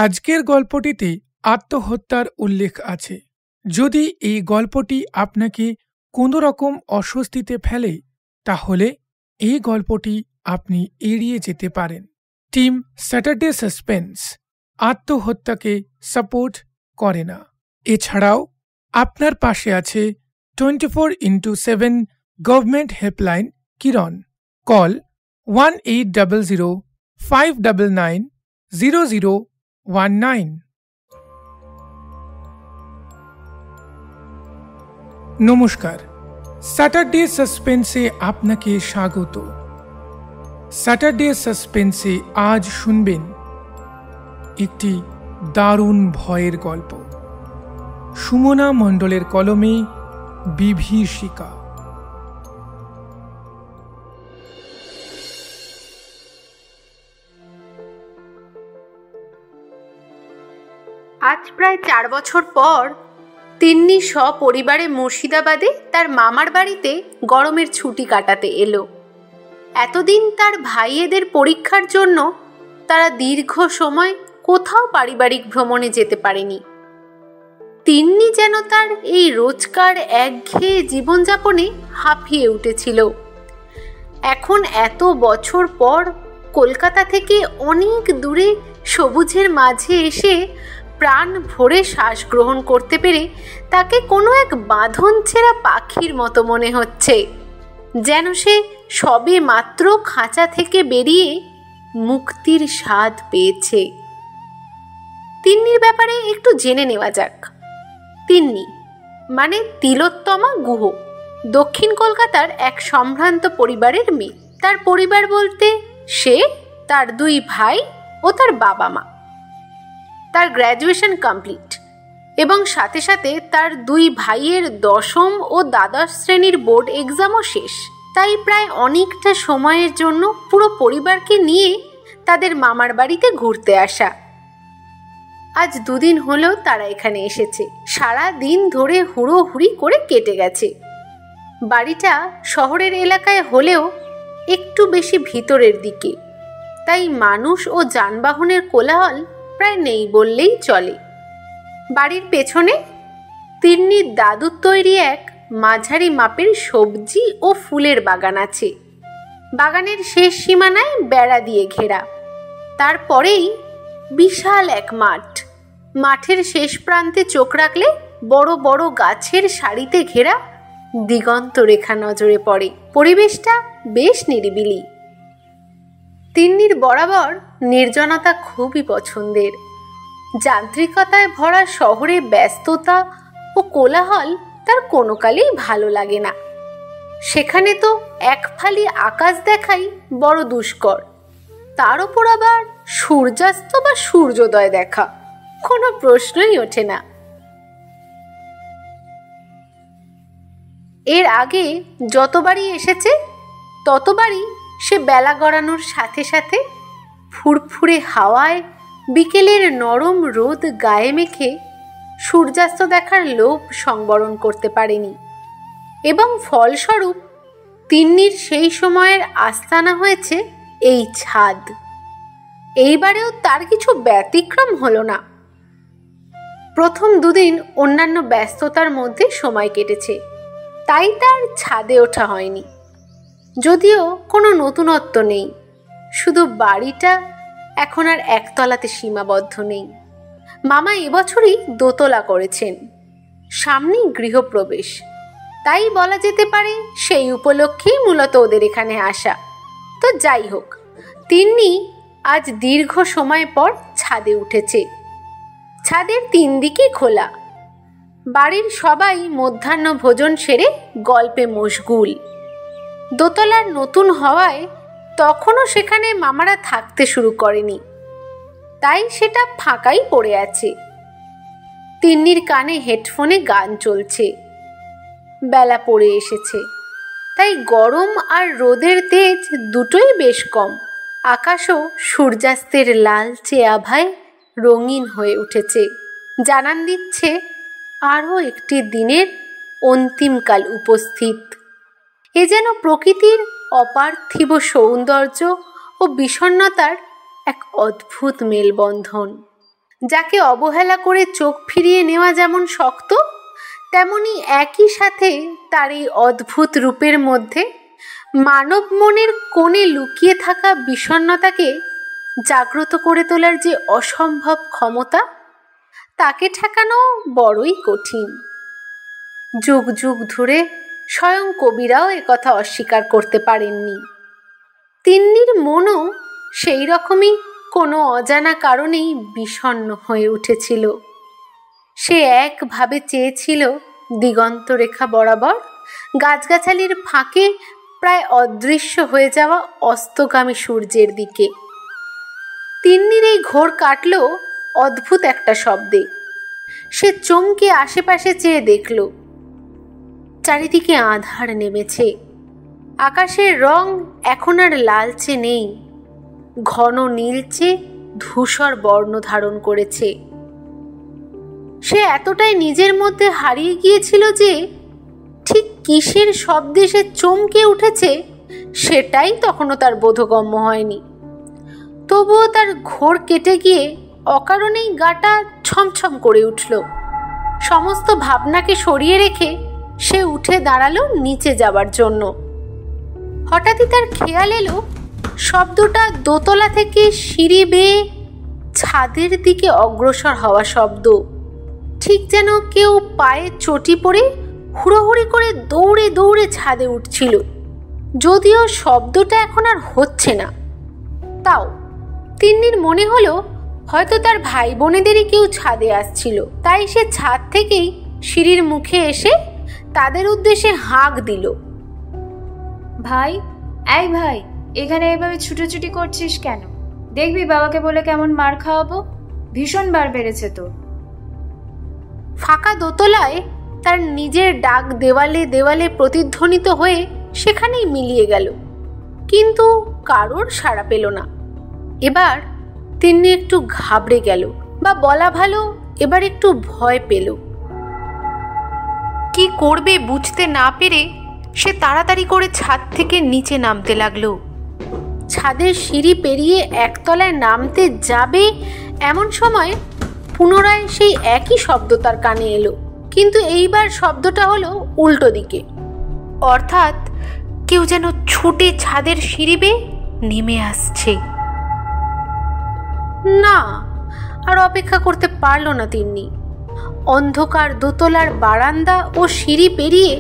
আজকের গল্পটিতে আত্মহত্যার উল্লেখ আছে। যদি এই গল্পটি আপনাকে কোনো রকম অস্বস্তিতে ফেলে, তাহলে এই গল্পটি আপনি এড়িয়ে যেতে পারেন। টিম স্যাটারডে সাসপেন্স আত্মহত্যাকে সাপোর্ট করে না। এছাড়াও আপনার পাশে আছে 24x7 গভর্নমেন্ট হেল্পলাইন কিরণ। কল 1800-599-0019। নমস্কার, স্যাটারডে সাসপেন্সে আপনাকে স্বাগত। স্যাটারডে সাসপেন্সে আজ শুনবেন একটি দারুণ ভয়ের গল্প। সুমনা মণ্ডলের কলমে বিভীষিকা। আজ প্রায় 4 বছর পর তিন্নি সপরিবারে মুর্শিদাবাদে তার মামার বাড়িতে গরমের ছুটি কাটাতে এলো। এতদিন তার ভাইয়েদের পরীক্ষার জন্য তারা দীর্ঘ সময় কোথাও পারিবারিক ভ্রমণে যেতে পারেনি। তিন্নি যেন তার এই রোজকার একঘেয়ে জীবনযাপনে হাঁপিয়ে উঠেছিল। এখন এত বছর পর কলকাতা থেকে অনেক দূরে সবুজের মাঝে এসে প্রাণ ভরে শ্বাস গ্রহণ করতে পেরে তাকে কোনো এক বাঁধন ছেঁড়া পাখির মতো মনে হচ্ছে, যেন সে সবে মাত্র খাঁচা থেকে বেরিয়ে মুক্তির স্বাদ পেয়েছে। তিন্নির ব্যাপারে একটু জেনে নেওয়া যাক। তিন্নি মানে তিলোত্তমা গুহ দক্ষিণ কলকাতার এক সম্ভ্রান্ত পরিবারের মেয়ে। তার পরিবার বলতে সে, তার 2 ভাই ও তার বাবা মা। তার গ্র্যাজুয়েশন কমপ্লিট এবং সাথে সাথে তার 2 ভাইয়ের 10ম ও দ্বাদশ শ্রেণীর বোর্ড এক্সামও শেষ। তাই প্রায় অনেকটা সময়ের জন্য পুরো পরিবারকে নিয়ে তাদের মামার বাড়িতে ঘুরতে আসা। আজ 2 দিন হলেও তারা এখানে এসেছে। সারা দিন ধরে হুড়োহুড়ি করে কেটে গেছে। বাড়িটা শহরের এলাকায় হলেও একটু বেশি ভিতরের দিকে, তাই মানুষ ও যানবাহনের কোলাহল প্রায় নেই বললেই চলে। বাড়ির পেছনে তিন্নির দাদুর তৈরি এক মাঝারি মাপের সবজি ও ফুলের বাগান আছে। বাগানের শেষ সীমানায় বেড়া দিয়ে ঘেরা। তারপরেই বিশাল এক মাঠ। মাঠের শেষ প্রান্তে চোখ রাখলে বড় বড় গাছের সারিতে ঘেরা দিগন্ত রেখা নজরে পড়ে। পরিবেশটা বেশ নিরিবিলি। তিন্নির বরাবর নির্জনতা খুবই পছন্দের। যান্ত্রিকতায় ভরা শহরে ব্যস্ততা ও কোলাহল তার কোনো কালেই ভালো লাগে না। সেখানে তো এক ফালি আকাশ দেখাই বড় দুষ্কর, তার উপর আবার সূর্যাস্ত বা সূর্যোদয় দেখা কোনো প্রশ্নই ওঠে না। এর আগে যতবারই এসেছে ততবারই সে বেলা গড়ানোর সাথে সাথে ফুরফুরে হাওয়ায় বিকেলের নরম রোদ গায়ে মেখে সূর্যাস্ত দেখার লোভ সংবরণ করতে পারেনি এবং ফলস্বরূপ তিন্নির সেই সময়ের আস্তানা হয়েছে এই ছাদ। এইবারেও তার কিছু ব্যতিক্রম হলো না। প্রথম 2 দিন অন্যান্য ব্যস্ততার মধ্যে সময় কেটেছে, তাই তার ছাদে ওঠা হয়নি। যদিও কোনো নতুনত্ব নেই, শুধু বাড়িটা এখন আর একতলাতে সীমাবদ্ধ নেই। মামা এবছরই দোতলা করেছেন, সামনেই গৃহপ্রবেশ, তাই বলা যেতে পারে সেই উপলক্ষেই মূলত ওদের এখানে আসা। তো যাই হোক, তিন্নি আজ দীর্ঘ সময় পর ছাদে উঠেছে। ছাদের 3 দিকই খোলা। বাড়ির সবাই মধ্যাহ্ন ভোজন সেরে গল্পে মশগুল। দোতলার নতুন হওয়ায় তখনও সেখানে মামারা থাকতে শুরু করেনি, তাই সেটা ফাঁকাই পড়ে আছে। তিন্নির কানে হেডফোনে গান চলছে। বেলা পড়ে এসেছে, তাই গরম আর রোদের তেজ দুটোই বেশ কম। আকাশও সূর্যাস্তের লালচে আভায় রঙিন হয়ে উঠেছে, জানান দিচ্ছে আরও একটি দিনের অন্তিমকাল উপস্থিত। এ যেন প্রকৃতির অপার্থিব সৌন্দর্য ও বিষণ্ণতার এক অদ্ভুত মেলবন্ধন। যাকে অবহেলা করে চোখ ফিরিয়ে নেওয়া যেমন শক্ত, তেমনি একই সাথে তার এই অদ্ভুত রূপের মধ্যে মানব মনের কোণে লুকিয়ে থাকা বিষণ্ণতাকে জাগ্রত করে তোলার যে অসম্ভব ক্ষমতা, তাকে ঠেকানো বড়ই কঠিন। যুগ যুগ ধরে স্বয়ং কবিরাও একথা অস্বীকার করতে পারেননি। তিন্নির মনও সেই রকমই কোনো অজানা কারণেই বিষণ্ণ হয়ে উঠেছিল। সে একভাবে চেয়েছিল দিগন্ত রেখা বরাবর গাছগাছালির ফাঁকে প্রায় অদৃশ্য হয়ে যাওয়া অস্তগামী সূর্যের দিকে। তিন্নির এই ঘোর কাটল অদ্ভুত একটা শব্দে। সে চমকে আশেপাশে চেয়ে দেখল, চারিদিকে আঁধার নেমেছে। আকাশের রং এখন আর লালচে নেই, ঘন নীলচে ধূসর বর্ণ ধারণ করেছে। সে এতটাই নিজের মধ্যে হারিয়ে গিয়েছিল যে ঠিক কিসের শব্দে সে চমকে উঠেছে সেটাই তখনও তার বোধগম্য হয়নি। তবুও তার ঘোর কেটে গিয়ে অকারণেই গাটা ছমছম করে উঠল। সমস্ত ভাবনাকে সরিয়ে রেখে সে উঠে দাঁড়ালো নিচে যাবার জন্য। হঠাৎই তার খেয়াল এলো শব্দটা দোতলা থেকে সিঁড়ি বেয়ে ছাদের দিকে অগ্রসর হওয়া শব্দ। ঠিক যেন কেউ পায়ে চটি পড়ে হুড়োহুড়ি করে দৌড়ে দৌড়ে ছাদে উঠছিল। যদিও শব্দটা এখন আর হচ্ছে না, তাও তিন্নির মনে হলো হয়তো তার ভাই বোনেদেরই কেউ ছাদে আসছিল। তাই সে ছাদ থেকেই সিঁড়ির মুখে এসে তাদের উদ্দেশ্যে হাঁক দিল, ভাই, এই ভাই, এখানে এভাবে ছুটোছুটি করছিস কেন? দেখবি বাবাকে বলে কেমন মার খাওয়াবো। ভীষণ বার বেড়েছে তো। ফাঁকা দোতলায় তার নিজের ডাক দেওয়ালে দেওয়ালে প্রতিধ্বনিত হয়ে সেখানেই মিলিয়ে গেল, কিন্তু কারোর সাড়া পেল না। এবার তিন্নি একটু ঘাবড়ে গেল, বা বলা ভালো এবার একটু ভয় পেল। কি করবে বুঝতে না পেরে সে তাড়াতাড়ি করে ছাদ থেকে নিচে নামতে লাগলো। ছাদের সিঁড়ি পেরিয়ে একতলায় নামতে যাবে এমন সময় পুনরায় সেই একই শব্দ তার কানে এলো, কিন্তু এইবার শব্দটা হলো উল্টো দিকে। অর্থাৎ কেউ যেন ছুটে ছাদের সিঁড়ি বেয়ে নেমে আসছে। না, আর অপেক্ষা করতে পারল না তিন্নি। অন্ধকার দোতলার বারান্দা ও সিঁড়ি পেরিয়ে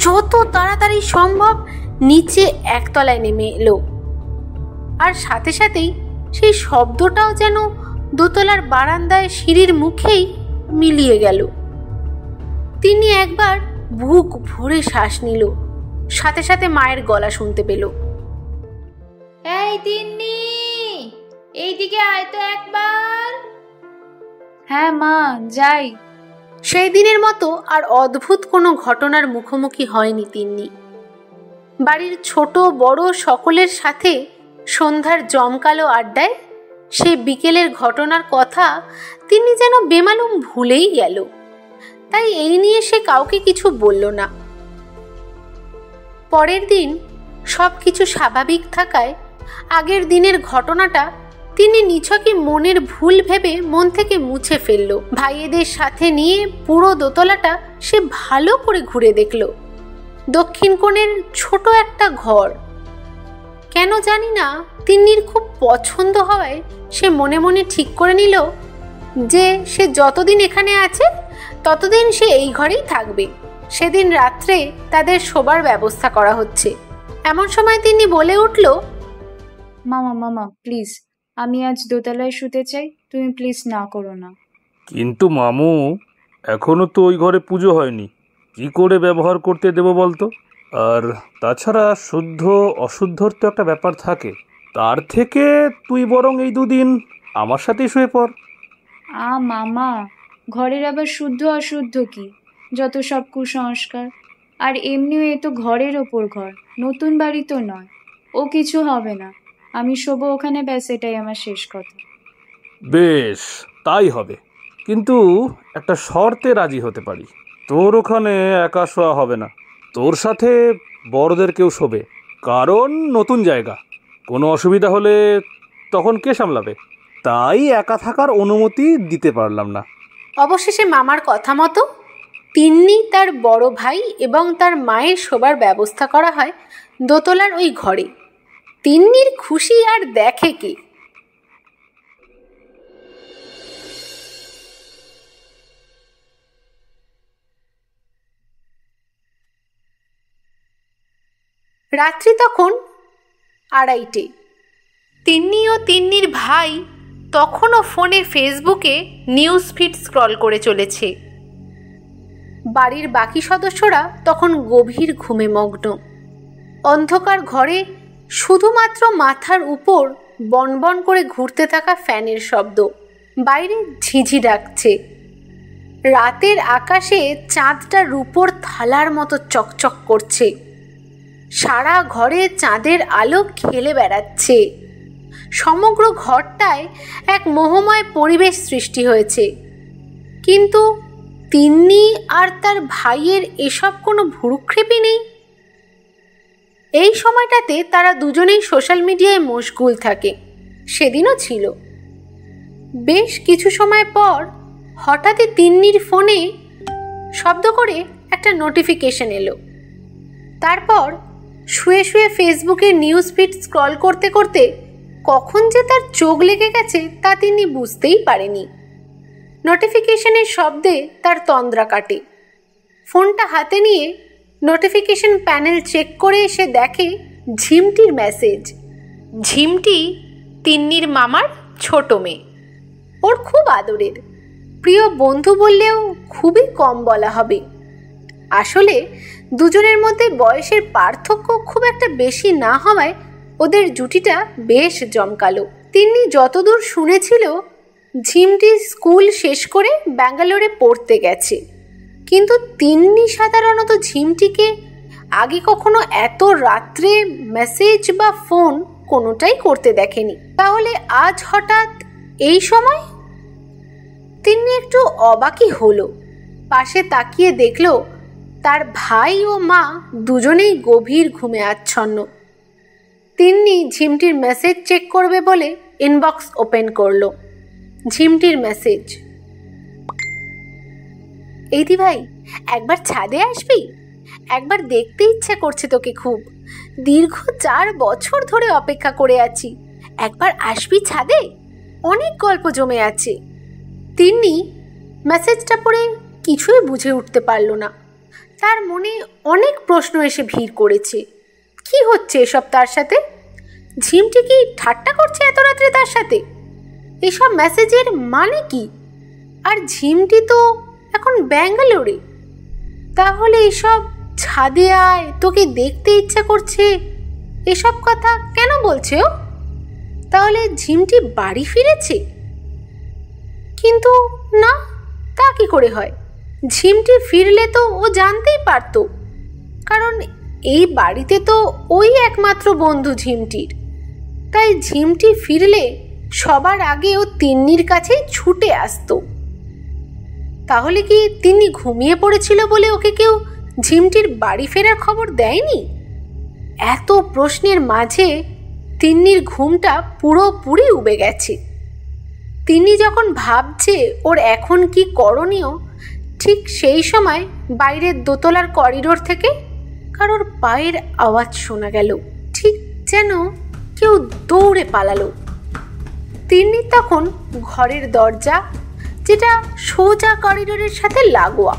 যত তাড়াতাড়ি সম্ভব নিচে একতলায় নেমে এলো। আর সাথে সাথেই সেই শব্দটাও যেন দোতলার বারান্দায় সিঁড়ির মুখেই মিলিয়ে গেল। তিনি একবার বুক ভরে শ্বাস নিল, সাথে সাথে মায়ের গলা শুনতে পেল, এই তিন্নি, এইদিকে আয় তো একবার। হ্যাঁ মা, যাই। সেই দিনের মতো আর অদ্ভুত কোনো ঘটনার মুখোমুখি হয়নি তিন্নি। বাড়ির ছোট বড় সকলের সাথে সন্ধ্যার জমকালো আড্ডায় সেই বিকেলের ঘটনার কথা তিনি যেন বেমালুম ভুলেই গেল। তাই এই নিয়ে সে কাউকে কিছু বলল না। পরের দিন সব কিছু স্বাভাবিক থাকায় আগের দিনের ঘটনাটা তিনি নিছকই মনের ভুল ভেবে মন থেকে মুছে ফেলল। ভাইয়েদের সাথে নিয়ে পুরো দোতলাটা সে ভালো করে ঘুরে দেখল। দক্ষিণ কোণের ছোট একটা ঘর, কেন জানি না তিন্নির খুব পছন্দ হওয়ায় সে মনে মনে ঠিক করে নিল যে সে যতদিন এখানে আছে ততদিন সে এই ঘরেই থাকবে। সেদিন রাত্রে তাদের শোবার ব্যবস্থা করা হচ্ছে। এমন সময় তিনি বলে উঠল, মামা মামা প্লিজ, আমি আজ দোতলায় শুতে চাই, তুমি প্লিজ না করো না। কিন্তু মামু, এখনো তো ওই ঘরে পুজো হয়নি, কি করে ব্যবহার করতে দেবো বলতো? আর তাছাড়া শুদ্ধ অশুদ্ধর তো একটা ব্যাপার থাকে। তার থেকে তুই বরং এই দুদিন আমার সাথেই শুয়ে পড়। মামা, ঘরের আবার শুদ্ধ অশুদ্ধ কি? যত সব কুসংস্কার। আর এমনিও এ তো ঘরের ওপর ঘর, নতুন বাড়ি তো নয়। ও কিছু হবে না, আমি শোবো ওখানে, ব্যাস, এটাই আমার শেষ কথা। বেশ, তাই হবে, কিন্তু একটা শর্তে রাজি হতে পারি। তোর ওখানে একা শোয়া হবে না, তোর সাথে বড়দের কেউ শোবে, কারণ নতুন জায়গা। কোনো অসুবিধা হলে তখন কে সামলাবে? তাই একা থাকার অনুমতি দিতে পারলাম না। অবশেষে মামার কথা মতো তিন্নি, তার বড় ভাই এবং তার মায়ের শোবার ব্যবস্থা করা হয় দোতলার ওই ঘরে। তিন্নির খুশি আর দেখে কে। রাত্রি তখন 2:30। তিন্নি ও তিন্নির ভাই তখনও ফোনে ফেসবুকে নিউজ ফিড স্ক্রল করে চলেছে। বাড়ির বাকি সদস্যরা তখন গভীর ঘুমে মগ্ন। অন্ধকার ঘরে শুধুমাত্র মাথার উপর বনবন করে ঘুরতে থাকা ফ্যানের শব্দ, বাইরে ঝিঝি ডাকছে। রাতের আকাশে চাঁদটা রূপোর থালার মতো চকচক করছে। সারা ঘরে চাঁদের আলো খেলে বেড়াচ্ছে। সমগ্র ঘরটায় এক মোহময় পরিবেশ সৃষ্টি হয়েছে। কিন্তু তিন্নি আর তার ভাইয়ের এসব কোনো ভুরুক্ষেপই নেই। এই সময়টাতে তারা দুজনেই সোশ্যাল মিডিয়ায় মশগুল থাকে। সেদিনও ছিল। বেশ কিছু সময় পর হঠাৎই তিন্নির ফোনে শব্দ করে একটা নোটিফিকেশন এলো। তারপর শুয়ে শুয়ে ফেসবুকের নিউজ ফিড স্ক্রল করতে করতে কখন যে তার চোখ লেগে গেছে তা তিনি বুঝতেই পারেনি। নোটিফিকেশনের শব্দে তার তন্দ্রা কাটে। ফোনটা হাতে নিয়ে নোটিফিকেশন প্যানেল চেক করে এসে দেখে ঝিমটির মেসেজ। ঝিমটি তিন্নির মামার ছোট মেয়ে। ওর খুব আদরের, প্রিয় বন্ধু বললেও খুবই কম বলা হবে। আসলে দুজনের মধ্যে বয়সের পার্থক্য খুব একটা বেশি না হওয়ায় ওদের জুটিটা বেশ জমকালো। তিন্নি যতদূর শুনেছিল ঝিমটি স্কুল শেষ করে ব্যাঙ্গালোরে পড়তে গেছে, কিন্তু তিন্নি সাধারণত ঝিমটিকে আগে কখনো এত রাত্রে মেসেজ বা ফোন কোনোটাই করতে দেখেনি। তাহলে আজ হঠাৎ এই সময়? তিন্নি একটু অবাকই হলো। পাশে তাকিয়ে দেখলো তার ভাই ও মা দুজনেই গভীর ঘুমে আচ্ছন্ন। তিন্নি ঝিমটির মেসেজ চেক করবে বলে ইনবক্স ওপেন করলো। ঝিমটির মেসেজ, এইদি ভাই, একবার ছাদে আসবি? একবার দেখতে ইচ্ছে করছে তোকে খুব। দীর্ঘ 4 বছর ধরে অপেক্ষা করে আছি। একবার আসবি ছাদে? অনেক গল্প জমে আছে। তিন্নি মেসেজটা পড়ে কিছুই বুঝে উঠতে পারল না। তার মনে অনেক প্রশ্ন এসে ভিড় করেছে। কি হচ্ছে এসব তার সাথে? ঝিমটি কি ঠাট্টা করছে এত রাত্রে তার সাথে? এসব মেসেজের মানে কি? আর ঝিমটি তো এখন ব্যাঙ্গালোরে। তাহলে এসব ছাদে আয়, তোকে দেখতে ইচ্ছা করছে, এসব কথা কেন বলছে ও? তাহলে ঝিমটি বাড়ি ফিরেছে? কিন্তু না, তা কি করে হয়? ঝিমটি ফিরলে তো ও জানতেই পারত, কারণ এই বাড়িতে তো ওই একমাত্র বন্ধু ঝিমটির। তাই ঝিমটি ফিরলে সবার আগে ও তিন্নির কাছেই ছুটে আসতো। তাহলে কি তিন্নি ঘুমিয়ে পড়েছিল বলে ওকে কেউ ঝিমটির বাড়ি ফেরার খবর দেয়নি? এত প্রশ্নের মাঝে তিন্নির ঘুমটা পুরোপুরি উবে গেছে। তিন্নি যখন ভাবছে ওর এখন কি করণীয়, ঠিক সেই সময় বাইরের দোতলার করিডোর থেকে কারোর পায়ের আওয়াজ শোনা গেল। ঠিক যেন কেউ দৌড়ে পালালো। তিন্নি তখন ঘরের দরজা, যেটা সোজা করিডোরের সাথে লাগোয়া,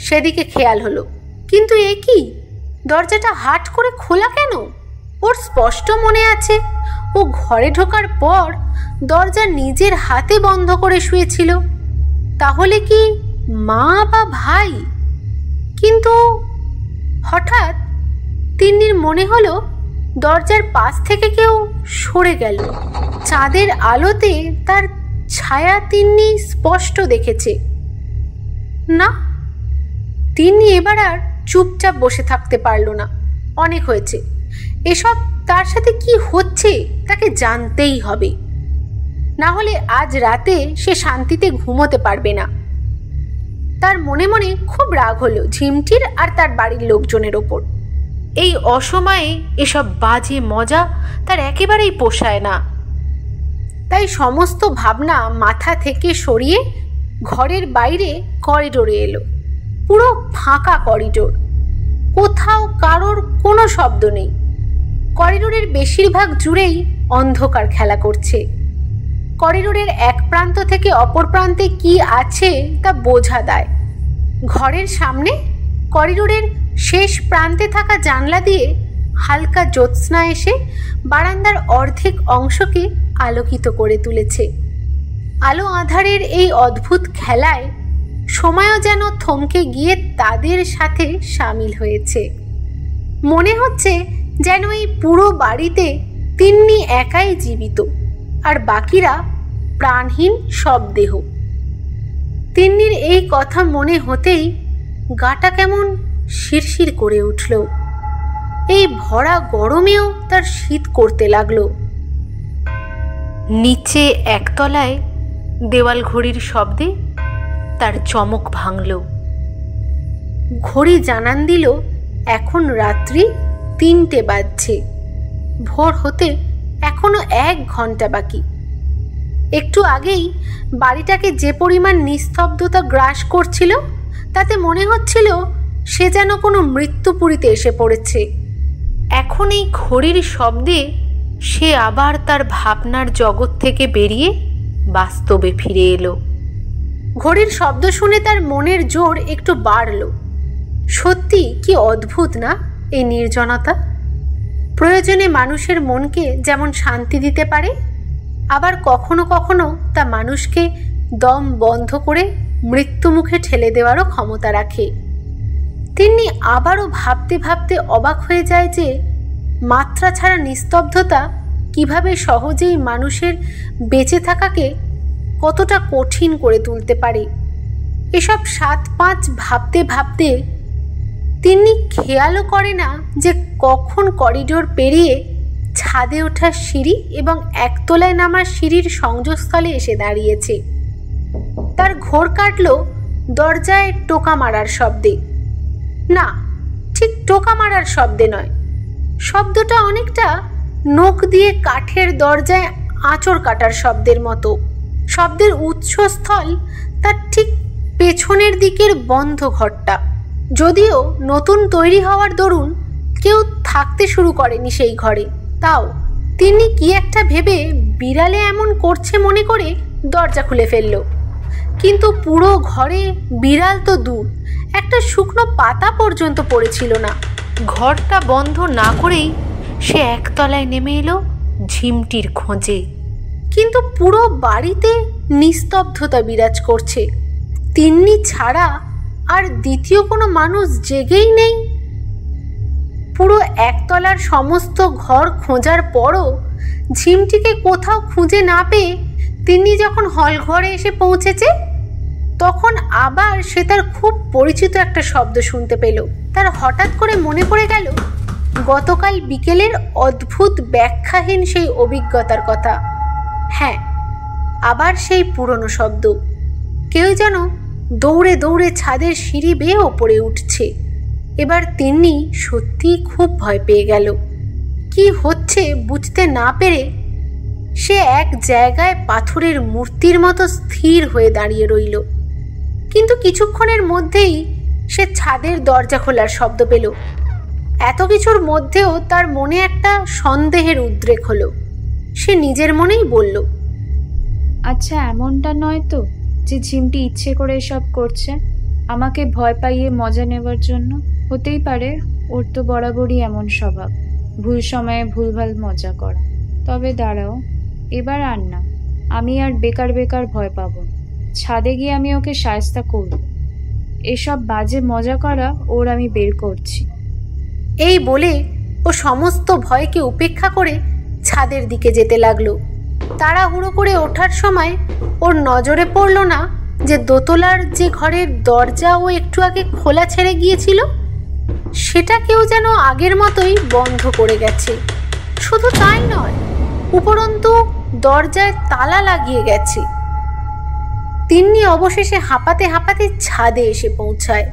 সেদিকে খেয়াল হলো। কিন্তু এ কি, দরজাটা হাট করে খোলা কেন? ওর স্পষ্ট মনে আছে ও ঘরে ঢোকার পর দরজা নিজের হাতে বন্ধ করে শুয়েছিল। তাহলে কি মা বা ভাই? কিন্তু হঠাৎ তিন্নির মনে হলো দরজার পাশ থেকে কেউ সরে গেল। চাঁদের আলোতে তার ছায়া তিন্নি স্পষ্ট দেখেছে। না, তিন্নি এবার আর চুপচাপ বসে থাকতে পারল না। অনেক হয়েছে। এসব তার সাথে কি হচ্ছে তাকে জানতেই হবে, না হলে আজ রাতে সে শান্তিতে ঘুমোতে পারবে না। তার মনে মনে খুব রাগ হলো ঝিমটির আর তার বাড়ির লোকজনের ওপর। এই অসময়ে এসব বাজে মজা তার একেবারেই পোষায় না। তাই সমস্ত ভাবনা মাথা থেকে সরিয়ে ঘরের বাইরে করিডোরে এলো। পুরো ফাঁকা করিডোর, কোথাও কারোর কোনো শব্দ নেই। করিডোরের বেশিরভাগ জুড়েই অন্ধকার খেলা করছে। করিডোরের এক প্রান্ত থেকে অপর প্রান্তে কি আছে তা বোঝা দেয়। ঘরের সামনে করিডোরের শেষ প্রান্তে থাকা জানলা দিয়ে হালকা জ্যোৎস্না এসে বারান্দার অর্ধেক অংশকে আলোকিত করে তুলেছে। আলো আঁধারের এই অদ্ভুত খেলায় সময়ও যেন থমকে গিয়ে তাদের সাথে সামিল হয়েছে। মনে হচ্ছে যেন এই পুরো বাড়িতে তিন্নি একাই জীবিত, আর বাকিরা প্রাণহীন সব দেহ। তিন্নির এই কথা মনে হতেই গাটা কেমন শিরশির করে উঠল। এই ভরা গরমেও তার শীত করতে লাগলো। নিচে একতলায় দেওয়াল ঘড়ির শব্দে তার চমক ভাঙল। ঘড়ি জানান দিল এখন রাত্রি 3টে বাজছে। ভোর হতে এখনো 1 ঘন্টা বাকি। একটু আগেই বাড়িটাকে যে পরিমাণ নিস্তব্ধতা গ্রাস করছিল তাতে মনে হচ্ছিল সে যেন কোনো মৃত্যুপুরীতে এসে পড়েছে। এখন এই ঘড়ির শব্দে সে আবার তার ভাবনার জগৎ থেকে বেরিয়ে বাস্তবে ফিরে এলো। ঘড়ির শব্দ শুনে তার মনের জোর একটু বাড়ল। সত্যি কি অদ্ভুত না এই নির্জনতা! প্রয়োজনে মানুষের মনকে যেমন শান্তি দিতে পারে, আবার কখনো কখনো তা মানুষকে দম বন্ধ করে মৃত্যুমুখে ঠেলে দেওয়ারও ক্ষমতা রাখে। তিনি আবারও ভাবতে ভাবতে অবাক হয়ে যায় যে মাত্রা ছাড়া নিস্তব্ধতা কিভাবে সহজেই মানুষের বেঁচে থাকাকে কতটা কঠিন করে তুলতে পারে। এসব 7-5 ভাবতে ভাবতে তিনি খেয়ালও করে না যে কখন করিডোর পেরিয়ে ছাদে ওঠার সিঁড়ি এবং একতলায় নামার সিঁড়ির সংযোগস্থলে এসে দাঁড়িয়েছে। তার ঘোর কাটল দরজায় টোকা মারার শব্দে। না, ঠিক টোকা মারার শব্দে নয়, শব্দটা অনেকটা নখ দিয়ে কাঠের দরজায় আঁচড় কাটার শব্দের মতো। শব্দের উৎসস্থল তার ঠিক পেছনের দিকের বন্ধ ঘরটা। যদিও নতুন তৈরি হওয়ার দরুন কেউ থাকতে শুরু করেনি সেই ঘরে, তাও তিনি কি একটা ভেবে বিড়ালে এমন করছে মনে করে দরজা খুলে ফেলল। কিন্তু পুরো ঘরে বিড়াল তো দূর, একটা শুকনো পাতা পর্যন্ত পড়েছিল না। ঘরটা বন্ধ না করেই সে একতলায় নেমে এলো ঝিমটির খোঁজে। কিন্তু পুরো বাড়িতে নিস্তব্ধতা বিরাজ করছে। তিন্নি ছাড়া আর দ্বিতীয় কোনো মানুষ জেগেই নেই। পুরো একতলার সমস্ত ঘর খোঁজার পরও ঝিমটিকে কোথাও খুঁজে না পেয়ে তিন্নি যখন হল ঘরে এসে পৌঁছেছে, তখন আবার সে তার খুব পরিচিত একটা শব্দ শুনতে পেল। তার হঠাৎ করে মনে পড়ে গেল গতকাল বিকেলের অদ্ভুত ব্যাখ্যাহীন সেই অভিজ্ঞতার কথা। হ্যাঁ, আবার সেই পুরনো শব্দ। কেউ যেন দৌড়ে দৌড়ে ছাদের সিঁড়ি বেয়ে ওপরে উঠছে। এবার তিন্নি সত্যিই খুব ভয় পেয়ে গেল। কি হচ্ছে বুঝতে না পেরে সে এক জায়গায় পাথরের মূর্তির মতো স্থির হয়ে দাঁড়িয়ে রইল। কিন্তু কিছুক্ষণের মধ্যেই সে ছাদের দরজা খোলার শব্দ পেল। এত কিছুর মধ্যেও তার মনে একটা সন্দেহের উদ্রেক হলো। সে নিজের মনেই বলল, আচ্ছা, এমনটা নয় তো যে ঝিমটি ইচ্ছে করে এসব করছে আমাকে ভয় পাইয়ে মজা নেবার জন্য? হতেই পারে, ওর তো বরাবরই এমন স্বভাব, ভুল সময়ে ভুলভাল মজা করা। তবে দাঁড়াও, এবার আর না, আমি আর বেকার বেকার ভয় পাবো না। ছাদে গিয়ে আমি ওকে শায়েস্তা করব। এসব বাজে মজা করা ওর আমি বের করছি। এই বলে ও সমস্ত ভয়কে উপেক্ষা করে ছাদের দিকে যেতে লাগলো। তাড়াহুড়ো করে ওঠার সময় ওর নজরে পড়ল না যে দোতলার যে ঘরের দরজা ও একটু আগে খোলা ছেড়ে গিয়েছিল সেটা কেউ যেন আগের মতোই বন্ধ করে গেছে। শুধু তাই নয়, উপরন্তু দরজায় তালা লাগিয়ে গেছে। তিন্নি অবশেষে হাঁপাতে হাঁপাতে ছাদে এসে পৌঁছায়।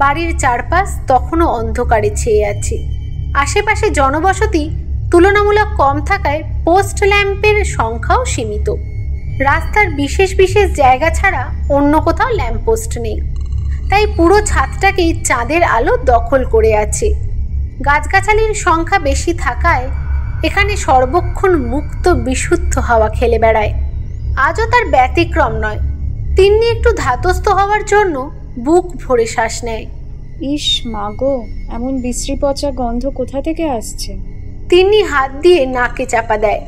বাড়ির চারপাশ তখনও অন্ধকারে ছেয়ে আছে। আশেপাশে জনবসতি তুলনামূলক কম থাকায় পোস্ট ল্যাম্পের সংখ্যাও সীমিত। রাস্তার বিশেষ বিশেষ জায়গা ছাড়া অন্য কোথাও ল্যাম্পপোস্ট নেই, তাই পুরো ছাদটাকেই চাঁদের আলো দখল করে আছে। গাছগাছালির সংখ্যা বেশি থাকায় এখানে সর্বক্ষণ মুক্ত বিশুদ্ধ হাওয়া খেলে বেড়ায়। আজও তার ব্যতিক্রম নয়। তিন্নি একটু ধাতস্থ হওয়ার জন্য বুক ভরে শ্বাস নেয়। ইস মাগো, এমন বিশ্রী পচা গন্ধ কোথা থেকে আসছে? তিন্নি হাত দিয়ে নাকে চাপা দেয়।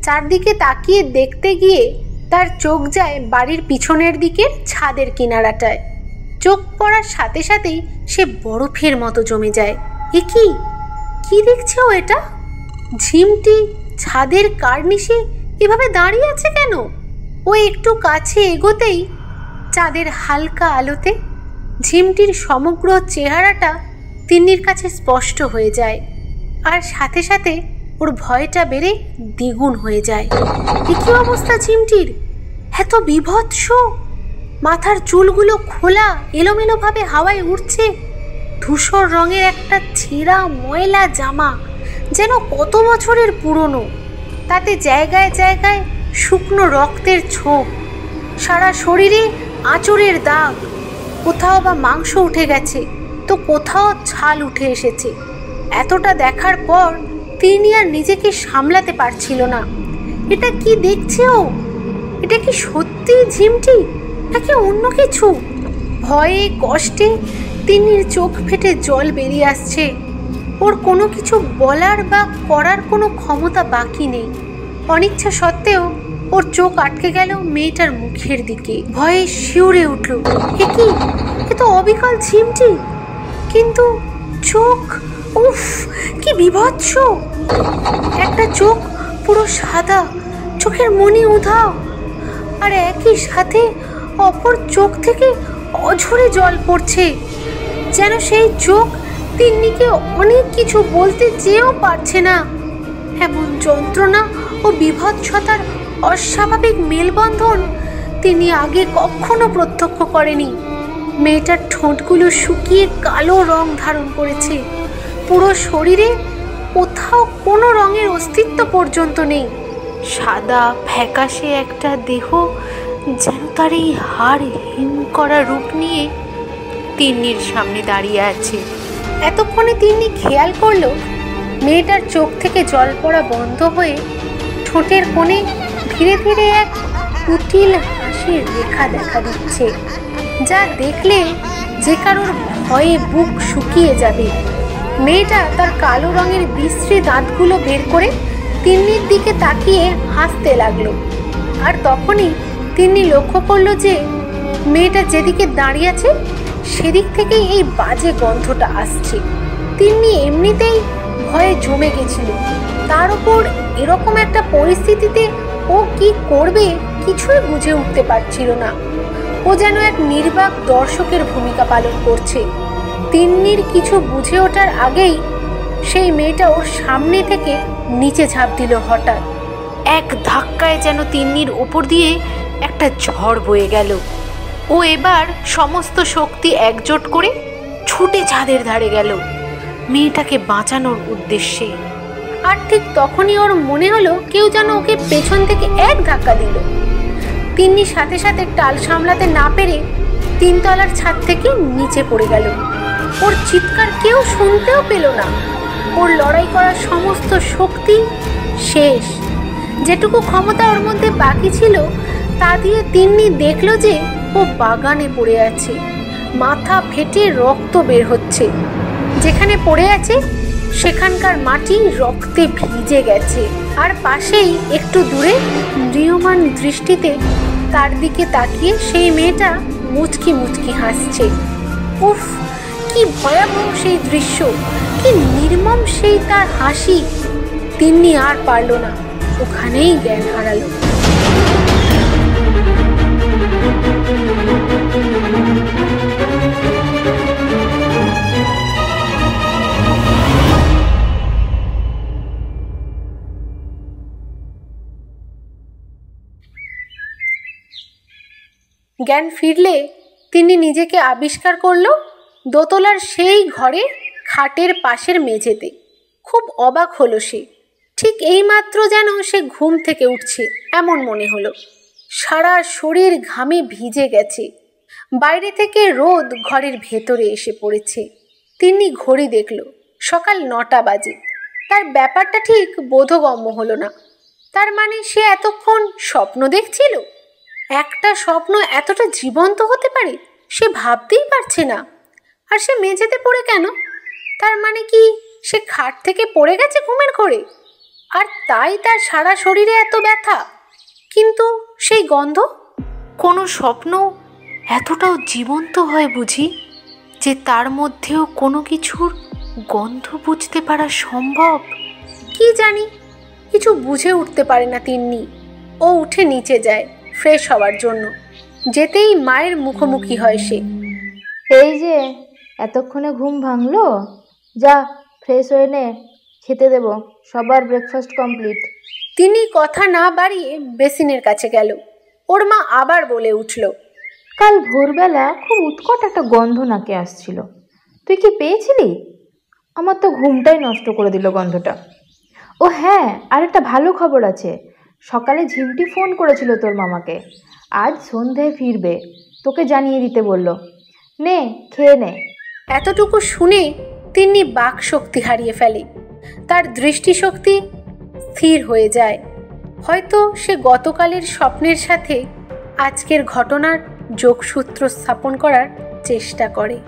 চারদিকে তাকিয়ে দেখতে গিয়ে তার চোখ যায় বাড়ির পিছনের দিকের ছাদের কিনারাটায়। চোখ পড়ার সাথে সাথেই সে বরফের মতো জমে যায়। এ কি দেখছে ও? এটা ঝিমটি ছাদের কার্নিশে এভাবে দাঁড়িয়ে আছে কেন? ও একটু কাছে এগোতেই চাঁদের হালকা আলোতে ঝিমটির সমগ্র চেহারাটা তিন্নির কাছে স্পষ্ট হয়ে যায়। আর সাথে সাথে ওর ভয়টা বেড়ে দ্বিগুণ হয়ে যায়। এ কি অবস্থা ঝিমটির? এত বীভৎস! মাথার চুলগুলো খোলা, এলোমেলোভাবে হাওয়ায় উঠছে। ধূসর রঙের একটা ছেঁড়া ময়লা জামা, যেন কত বছরের পুরনো। তাতে জায়গায় জায়গায় শুকনো রক্তের ছোপ। সারা শরীরে আঁচড়ের দাগ। কোথাও বা মাংস উঠে গেছে, তো কোথাও ছাল উঠে এসেছে। এতটা দেখার পর তিনি আর নিজেকে সামলাতে পারছিল না। এটা কি দেখছে ও? এটা কি সত্যি ঝিমটি নাকি অন্য কিছু? ভয়ে কষ্টে তিন্নির চোখ ফেটে জল বেরিয়ে আসছে। ওর কোনো কিছু বলার বা করার কোনো ক্ষমতা বাকি নেই। অনিচ্ছা সত্ত্বেও ওর চোখ আটকে গেল মেয়েটার মুখের দিকে। ভয়ে শিউরে উঠল। এ তো অবিকল ঝিমটি, কিন্তু চোখ, উফ কি বিভৎস! একটা চোখ পুরো সাদা, চোখের মনি উধাও, আর একই সাথে অপর চোখ থেকে অঝরে জল পড়ছে। যেন সেই চোখ তিন্নিকে অনেক কিছু বলতে চেয়েও পারছে না। এমন যন্ত্রণা ও বিভৎসতার অস্বাভাবিক মেলবন্ধন তিনি আগে কখনো প্রত্যক্ষ করেনি। মেয়েটার ঠোঁটগুলো শুকিয়ে কালো রং ধারণ করেছে। পুরো শরীরে কোথাও কোনো রঙের অস্তিত্ব পর্যন্ত নেই। সাদা ফ্যাকাশে একটা দেহ যেন তার এই হাড় হিম করা রূপ নিয়ে তিন্নির সামনে দাঁড়িয়ে আছে। এতক্ষণে তিন্নি খেয়াল করলো মেয়েটার চোখ থেকে জল পড়া বন্ধ হয়ে ঠোঁটের কোণে ধীরে ধীরে এক কুটিল হাসির রেখা দেখা দিচ্ছে, যা দেখলে যে কারোর ভয়ে বুক শুকিয়ে যাবে। মেয়েটা তার কালো রঙের বিশ্রী দাঁতগুলো বের করে তিন্নির দিকে তাকিয়ে হাসতে লাগলো। আর তখনই তিন্নি লক্ষ্য করলো যে মেয়েটা যেদিকে দাঁড়িয়ে আছে সেদিক থেকেই এই বাজে গন্ধটা আসছে। তিন্নি এমনিতেই ভয়ে জমে গেছিল, তার উপর এরকম একটা পরিস্থিতিতে ও কি করবে কিছুই বুঝে উঠতে পারছিল না। ও যেন এক নির্বাক দর্শকের ভূমিকা পালন করছে। তিন্নির কিছু বুঝে ওঠার আগেই সেই মেয়েটা ওর সামনে থেকে নিচে ঝাঁপ দিল। হঠাৎ এক ধাক্কায় যেন তিন্নির ওপর দিয়ে একটা ঝড় বয়ে গেল। ও এবার সমস্ত শক্তি একজোট করে ছুটে ছাদের ধারে গেল মেয়েটাকে বাঁচানোর উদ্দেশ্যে। আর ঠিক তখনই ওর মনে হলো কেউ যেন ওকে পেছন থেকে এক ধাক্কা দিল। তিন্নি সাথে সাথে টাল সামলাতে না পেরে 3 তলার ছাদ থেকে নিচে পড়ে গেল। ওর চিৎকার কেউ শুনতেও পেল না। ওর লড়াই করার সমস্ত শক্তি শেষ। যেটুকু ক্ষমতা ওর মধ্যে বাকি ছিল তা দিয়ে তিন্নি দেখল যে ও বাগানে পড়ে আছে। মাথা ফেটে রক্ত বের হচ্ছে। যেখানে পড়ে আছে সেখানকার মাটি রক্তে ভিজে গেছে। আর পাশেই একটু দূরে ম্রিয়মান দৃষ্টিতে তার দিকে তাকিয়ে সেই মেয়েটা মুচকি মুচকি হাসছে। উফ, কি ভয়াবহ সেই দৃশ্য, কি নির্মম সেই তার হাসি! তিন্নি আর পারল না, ওখানেই জ্ঞান হারালো। জ্ঞান ফিরলে তিনি নিজেকে আবিষ্কার করল দোতলার সেই ঘরে খাটের পাশের মেঝেতে। খুব অবাক হলো সে। ঠিক এইমাত্র যেন সে ঘুম থেকে উঠছে এমন মনে হলো। সারা শরীর ঘামে ভিজে গেছে। বাইরে থেকে রোদ ঘরের ভেতরে এসে পড়েছে। তিন্নি ঘড়ি দেখল, সকাল 9টা বাজে। তার ব্যাপারটা ঠিক বোধগম্য হলো না। তার মানে সে এতক্ষণ স্বপ্ন দেখছিল? একটা স্বপ্ন এতটা জীবন্ত হতে পারে সে ভাবতেই পারছে না। আর সে মেঝেতে পড়ে কেন? তার মানে কি সে খাট থেকে পড়ে গেছে ঘুমের ঘোরে? আর তাই তার সারা শরীরে এত ব্যথা। কিন্তু সেই গন্ধ, কোনো স্বপ্ন এতটাও জীবন্ত হয় বুঝি যে তার মধ্যেও কোনো কিছুর গন্ধ বুঝতে পারা সম্ভব? কি জানি, কিছু বুঝে উঠতে পারে না তিন্নি। ও উঠে নিচে যায় ফ্রেশ হওয়ার জন্য। যেতেই মায়ের মুখোমুখি হয় সে। এই যে এতক্ষণে ঘুম ভাঙলো, যা ফ্রেশ হয়ে নে, খেতে দেব, সবার ব্রেকফাস্ট কমপ্লিট। তিনি কথা না বাড়িয়ে বেসিনের কাছে গেল। ওর মা আবার বলে উঠল, কাল ভোরবেলা খুব উৎকট একটা গন্ধ নাকে আসছিল, তুই কি পেয়েছিলি? আমার তো ঘুমটাই নষ্ট করে দিল গন্ধটা। ও হ্যাঁ, আর একটা ভালো খবর আছে, সকালে ঝিমটি ফোন করেছিল তোর মামাকে, আজ সন্ধ্যায় ফিরবে, তোকে জানিয়ে দিতে বলল। নে খেয়ে নে। এতটুকু শুনে তিন্নি বাক শক্তি হারিয়ে ফেলে। তার দৃষ্টিশক্তি স্থির হয়ে যায়। হয়তো সে গতকালের স্বপ্নের সাথে আজকের ঘটনার যোগসূত্র স্থাপন করার চেষ্টা করে।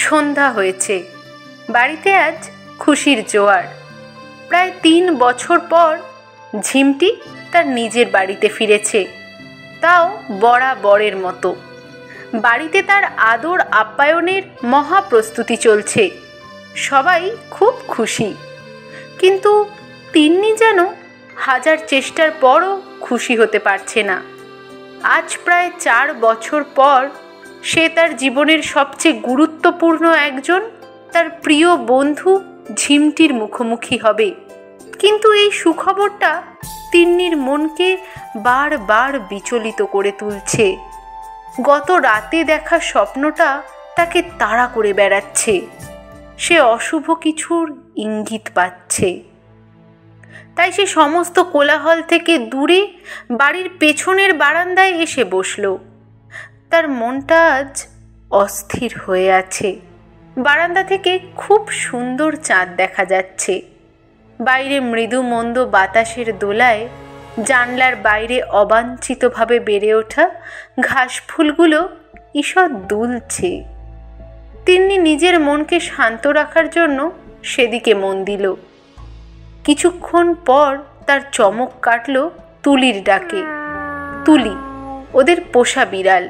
সন্ধ্যা হয়েছে। বাড়িতে আজ খুশির জোয়ার। প্রায় 3 বছর পর ঝিমটি তার নিজের বাড়িতে ফিরেছে, তাও বরাবরের মতো। বাড়িতে তার আদর আপ্যায়নের মহা প্রস্তুতি চলছে। সবাই খুব খুশি, কিন্তু তিন্নি যেন হাজার চেষ্টার পরও খুশি হতে পারছে না। আজ প্রায় 4 বছর পর সে তার জীবনের সবচেয়ে গুরুত্বপূর্ণ একজন, তার প্রিয় বন্ধু ঝিমটির মুখোমুখি হবে। কিন্তু এই সুখবরটা তিন্নির মনকে বারবার বিচলিত করে তুলছে। গত রাতে দেখা স্বপ্নটা তাকে তাড়া করে বেড়াচ্ছে। সে অশুভ কিছুর ইঙ্গিত পাচ্ছে। তাই সে সমস্ত কোলাহল থেকে দূরে বাড়ির পেছনের বারান্দায় এসে বসল। তার মনটা আজ অস্থির হয়ে আছে। বারান্দা থেকে খুব সুন্দর চাঁদ দেখা যাচ্ছে। বাইরে মৃদু মন্দ বাতাসের দোলায় জানলার বাইরে অবাঞ্ছিতভাবে বেড়ে ওঠা ঘাস ফুলগুলো ঈষৎ দুলছে। তিন্নি নিজের মনকে শান্ত রাখার জন্য সেদিকে মন দিল। কিছুক্ষণ পর তার চমক কাটল তুলির ডাকে। তুলি ওদের পোষা বিড়াল।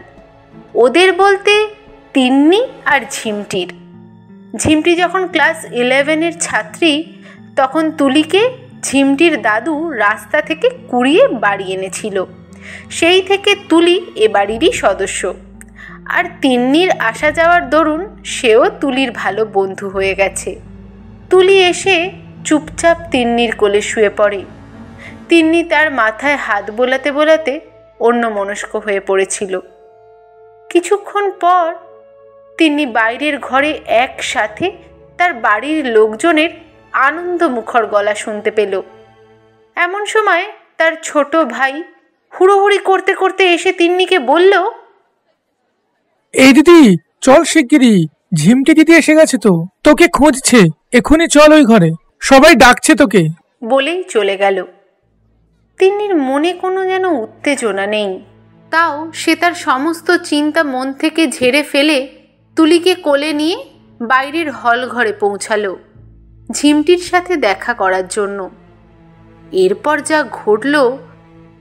ওদের বলতে তিন্নি আর ঝিমটির। ঝিমটি যখন ক্লাস 11-এর ছাত্রী, তখন তুলিকে ঝিমটির দাদু রাস্তা থেকে কুড়িয়ে বাড়ি এনেছিল। সেই থেকে তুলি এ বাড়িরই সদস্য। আর তিন্নির আসা যাওয়ার দরুন সেও তুলির ভালো বন্ধু হয়ে গেছে। তুলি এসে চুপচাপ তিন্নির কোলে শুয়ে পড়ে। তিন্নি তার মাথায় হাত বোলাতে বোলাতে অন্যমনস্ক হয়ে পড়েছিল। কিছুক্ষণ পর তিন্নি বাইরের ঘরে একসাথে তার বাড়ির লোকজনের আনন্দমুখর গলা শুনতে পেল। এমন সময় তার ছোট ভাই হুড়োহুড়ি করতে করতে এসে তিন্নিকে বলল, এই দিদি চল শিগগিরই, ঝিমটি দিদি এসে গেছে, তো তোকে খুঁজছে, এখনই চল ওই ঘরে, সবাই ডাকছে তোকে। বলেই চলে গেল। তিন্নির মনে কোনো যেন উত্তেজনা নেই। তাও সে তার সমস্ত চিন্তা মন থেকে ঝেড়ে ফেলে তুলিকে কোলে নিয়ে বাইরের হল ঘরে পৌঁছালো ঝিমটির সাথে দেখা করার জন্য। এরপর যা ঘটল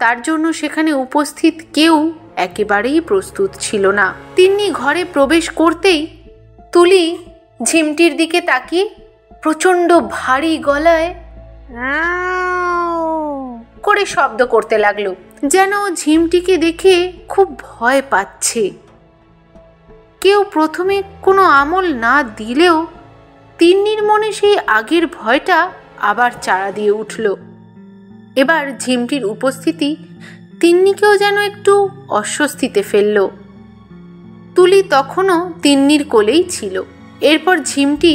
তার জন্য সেখানে উপস্থিত কেউ একেবারেই প্রস্তুত ছিল না। তিন্নি ঘরে প্রবেশ করতেই তুলি ঝিমটির দিকে তাকিয়ে প্রচণ্ড ভারী গলায় করে শব্দ করতে লাগলো, যেন ঝিমটিকে দেখে খুব ভয় পাচ্ছে। কেউ প্রথমে কোনো আমল না দিলেও তিন্নির মনে সেই আগের ভয়টা আবার চাড়া দিয়ে উঠল। এবার ঝিমটির উপস্থিতি তিন্নিকেও যেন একটু অস্বস্তিতে ফেলল। তুলি তখনও তিন্নির কোলেই ছিল। এরপর ঝিমটি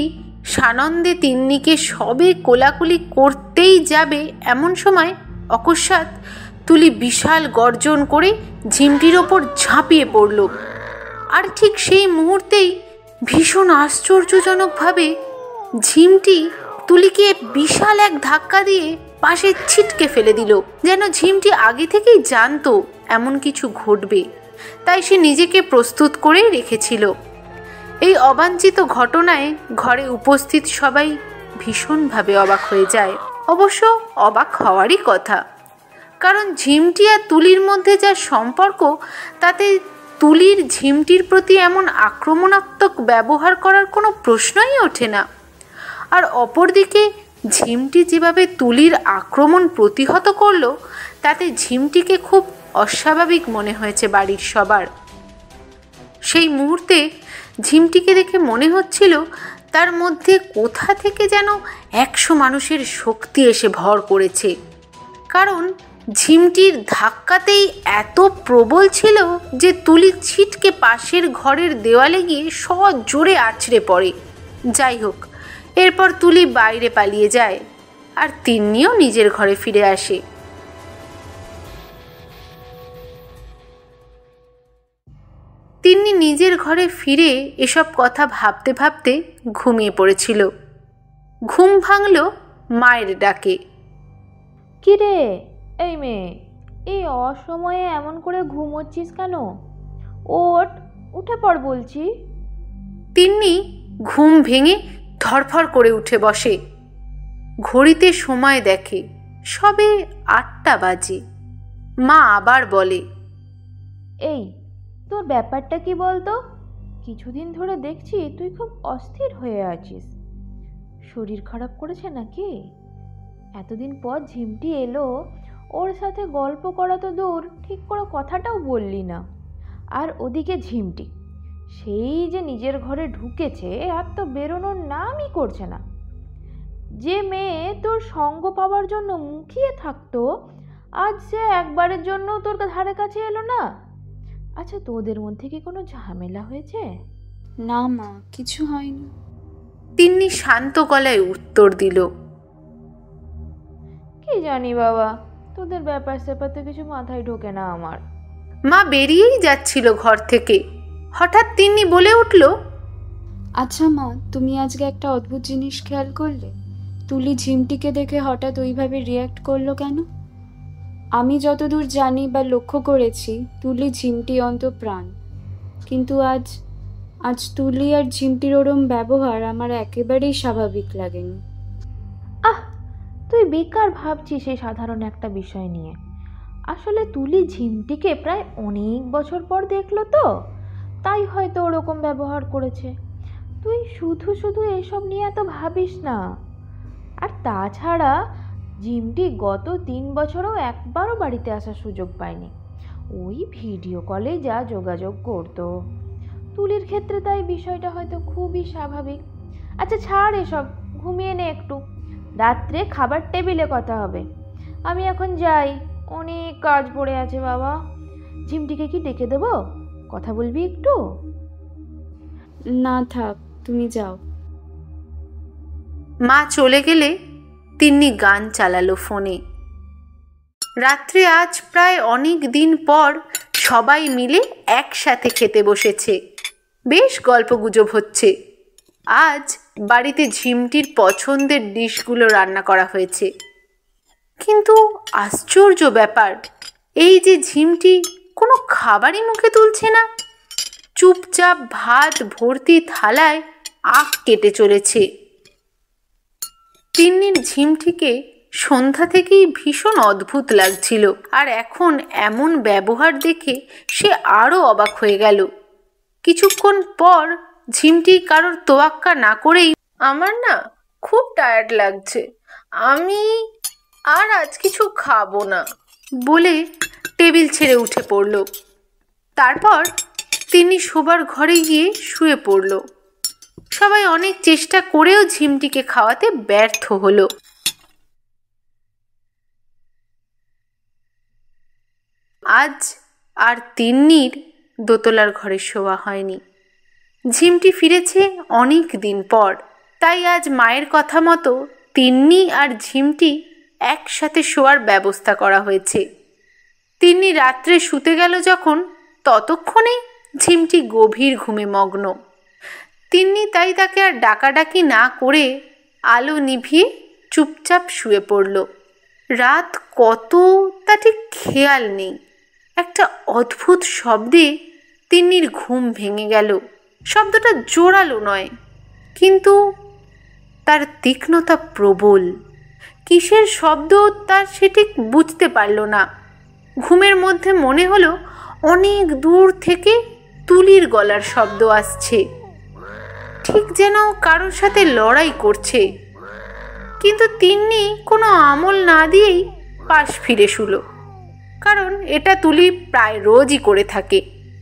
সানন্দে তিন্নিকে সবে কোলাকুলি করতেই যাবে, এমন সময় অকস্মাৎ তুলি বিশাল গর্জন করে ঝিমটির ওপর ঝাঁপিয়ে পড়ল। আর ঠিক সেই মুহূর্তেই ভীষণ আশ্চর্যজনকভাবে ঝিমটি তুলিকে বিশাল এক ধাক্কা দিয়ে পাশে ছিটকে ফেলে দিল। যেন ঝিমটি আগে থেকেই জানতো এমন কিছু ঘটবে, তাই সে নিজেকে প্রস্তুত করেই রেখেছিল। এই অবাঞ্ছিত ঘটনায় ঘরে উপস্থিত সবাই ভীষণভাবে অবাক হয়ে যায়। অবশ্য অবাক হওয়ারই কথা, কারণ ঝিমটি আর তুলির মধ্যে যা সম্পর্ক, তাতে তুলির ঝিমটির প্রতি এমন আক্রমণাত্মক ব্যবহার করার কোনো প্রশ্নই ওঠে না। আর অপরদিকে ঝিমটি যেভাবে তুলির আক্রমণ প্রতিহত করলো, তাতে ঝিমটিকে খুব অস্বাভাবিক মনে হয়েছে বাড়ির সবার। সেই মুহূর্তে ঝিমটিকে দেখে মনে হচ্ছিল তার মধ্যে কোথা থেকে যেন 100 মানুষের শক্তি এসে ভর করেছে। কারণ ঝিমটির ধাক্কাতেই এত প্রবল ছিল যে তুলি ছিটকে পাশের ঘরের দেওয়ালে গিয়ে সজোরে আছড়ে পড়ে। যাই হোক, এরপর তুলি বাইরে পালিয়ে যায় আর তিন্নিও নিজের ঘরে ফিরে আসে। তিন্নি নিজের ঘরে ফিরে এসব কথা ভাবতে ভাবতে ঘুমিয়ে পড়েছিল। ঘুম ভাঙল মায়ের ডাকে। কি রে এই মেয়ে, এই অসময়ে এমন করে ঘুমোচ্ছিস কেন? ওঠ, উঠে পড় বলছি। তিন্নি ঘুম ভেঙে ধরফর করে উঠে বসে। ঘড়িতে সময় দেখে সবে 8টা বাজে। মা আবার বলে, এই তোর ব্যাপারটা কি বলতো? কিছুদিন ধরে দেখছি তুই খুব অস্থির হয়ে আছিস। শরীর খারাপ করেছে নাকি? এতদিন পর ঝিমটি এলো, ওর সাথে গল্প করা তো দূর, ঠিক করে কথাটাও বললি না। আর ওদিকে ঝিমটি সেই যে নিজের ঘরে ঢুকেছে, আর তো বেরোনোর নামই করছে না। যে মেয়ে তোর সঙ্গ পাওয়ার জন্য মুখিয়ে থাকতো, আজ সে একবারের জন্য তোর ধারে কাছে এলো না। আচ্ছা, তোদের মধ্যে কি কোনো ঝামেলা হয়েছে? না মা, কিছু হয়নি। তিন্নি শান্ত গলায় উত্তর দিল, কি জানি বাবা, তোদের ব্যাপার স্যাপার তো কিছু মাথায় ঢোকে না আমার। মা বেরিয়েই যাচ্ছিল ঘর থেকে, হঠাৎ তিন্নি বলে উঠল, আচ্ছা মা, তুমি আজকে একটা অদ্ভুত জিনিস খেয়াল করলে? তুলি ঝিমটিকে দেখে হঠাৎ ওইভাবে রিয়্যাক্ট করলো কেন? আমি যতদূর জানি বা লক্ষ্য করেছি, তুলি ঝিমটি অন্তঃপ্রাণ, কিন্তু আজ তুলি আর ঝিমটির ওরম ব্যবহার আমার একেবারেই স্বাভাবিক লাগেনি। তুই বেকার ভাবছিস এই সাধারণ একটা বিষয় নিয়ে। আসলে তুলি ঝিমটিকে প্রায় অনেক বছর পর দেখলো তো, তাই হয়তো ওরকম ব্যবহার করেছে। তুই শুধু শুধু এসব নিয়ে এত ভাবিস না। আর তাছাড়া ঝিমটি গত 3 বছরও একবারও বাড়িতে আসার সুযোগ পায়নি। ওই ভিডিও কলে যা যোগাযোগ করতো। তুলির ক্ষেত্রে তাই বিষয়টা হয়তো খুবই স্বাভাবিক। আচ্ছা ছাড় এসব, ঘুমিয়ে নে একটু, রাত্রে খাবার টেবিলে কথা হবে। আমি এখন যাই, অনেক কাজ পড়ে আছে বাবা। ঝিমটিকে কি ডেকে দেবো? কথা বলবি একটু? না থাক, তুমি যাও। মা চলে গেলে তিন্নি গান চালালো ফোনে। রাত্রে আজ প্রায় অনেক দিন পর সবাই মিলে একসাথে খেতে বসেছে। বেশ গল্পগুজব হচ্ছে। আজ বাড়িতে ঝিমটির পছন্দের ডিশগুলো রান্না করা হয়েছে। কিন্তু আশ্চর্য ব্যাপার, এই যে ঝিমটি কোনো খাবারই মুখে তুলছে না, চুপচাপ ভাত ভর্তি থালায় আখ কেটে চলেছে। তিন্নির ঝিমটিকে সন্ধ্যা থেকেই ভীষণ অদ্ভুত লাগছিল, আর এখন এমন ব্যবহার দেখে সে আরও অবাক হয়ে গেল। কিছুক্ষণ পর ঝিমটি কারোর তোয়াক্কা না করেই, আমার না খুব টায়ার্ড লাগছে, আমি আর আজ কিছু খাবো না বলে টেবিল ছেড়ে উঠে পড়ল। তারপর তিনি শোবার ঘরে গিয়ে শুয়ে পড়ল। সবাই অনেক চেষ্টা করেও ঝিমটিকে খাওয়াতে ব্যর্থ হলো। আজ আর তিন্নির দোতলার ঘরে শোয়া হয়নি। ঝিমটি ফিরেছে অনেক দিন পর, তাই আজ মায়ের কথা মতো তিন্নি আর ঝিমটি একসাথে শোয়ার ব্যবস্থা করা হয়েছে। তিন্নি রাত্রে শুতে গেল যখন, ততক্ষণে ঝিমটি গভীর ঘুমে মগ্ন। তিন্নি তাই তাকে আর ডাকাডাকি না করে আলো নিভিয়ে চুপচাপ শুয়ে পড়ল। রাত কত তা ঠিক খেয়াল নেই। একটা অদ্ভুত শব্দে তিন্নির ঘুম ভেঙে গেল। শব্দটা জোরালো নয়, কিন্তু তার তীক্ষ্ণতা প্রবল। কিসের শব্দ তার সে ঠিক বুঝতে পারল না। ঘুমের মধ্যে মনে হলো অনেক দূর থেকে তুলির গলার শব্দ আসছে, ঠিক যেন কারোর সাথে লড়াই করছে। কিন্তু তিন্নি কোনো আমল না দিয়েই পাশ ফিরে শুল, কারণ এটা তুলি প্রায় রোজই করে থাকে।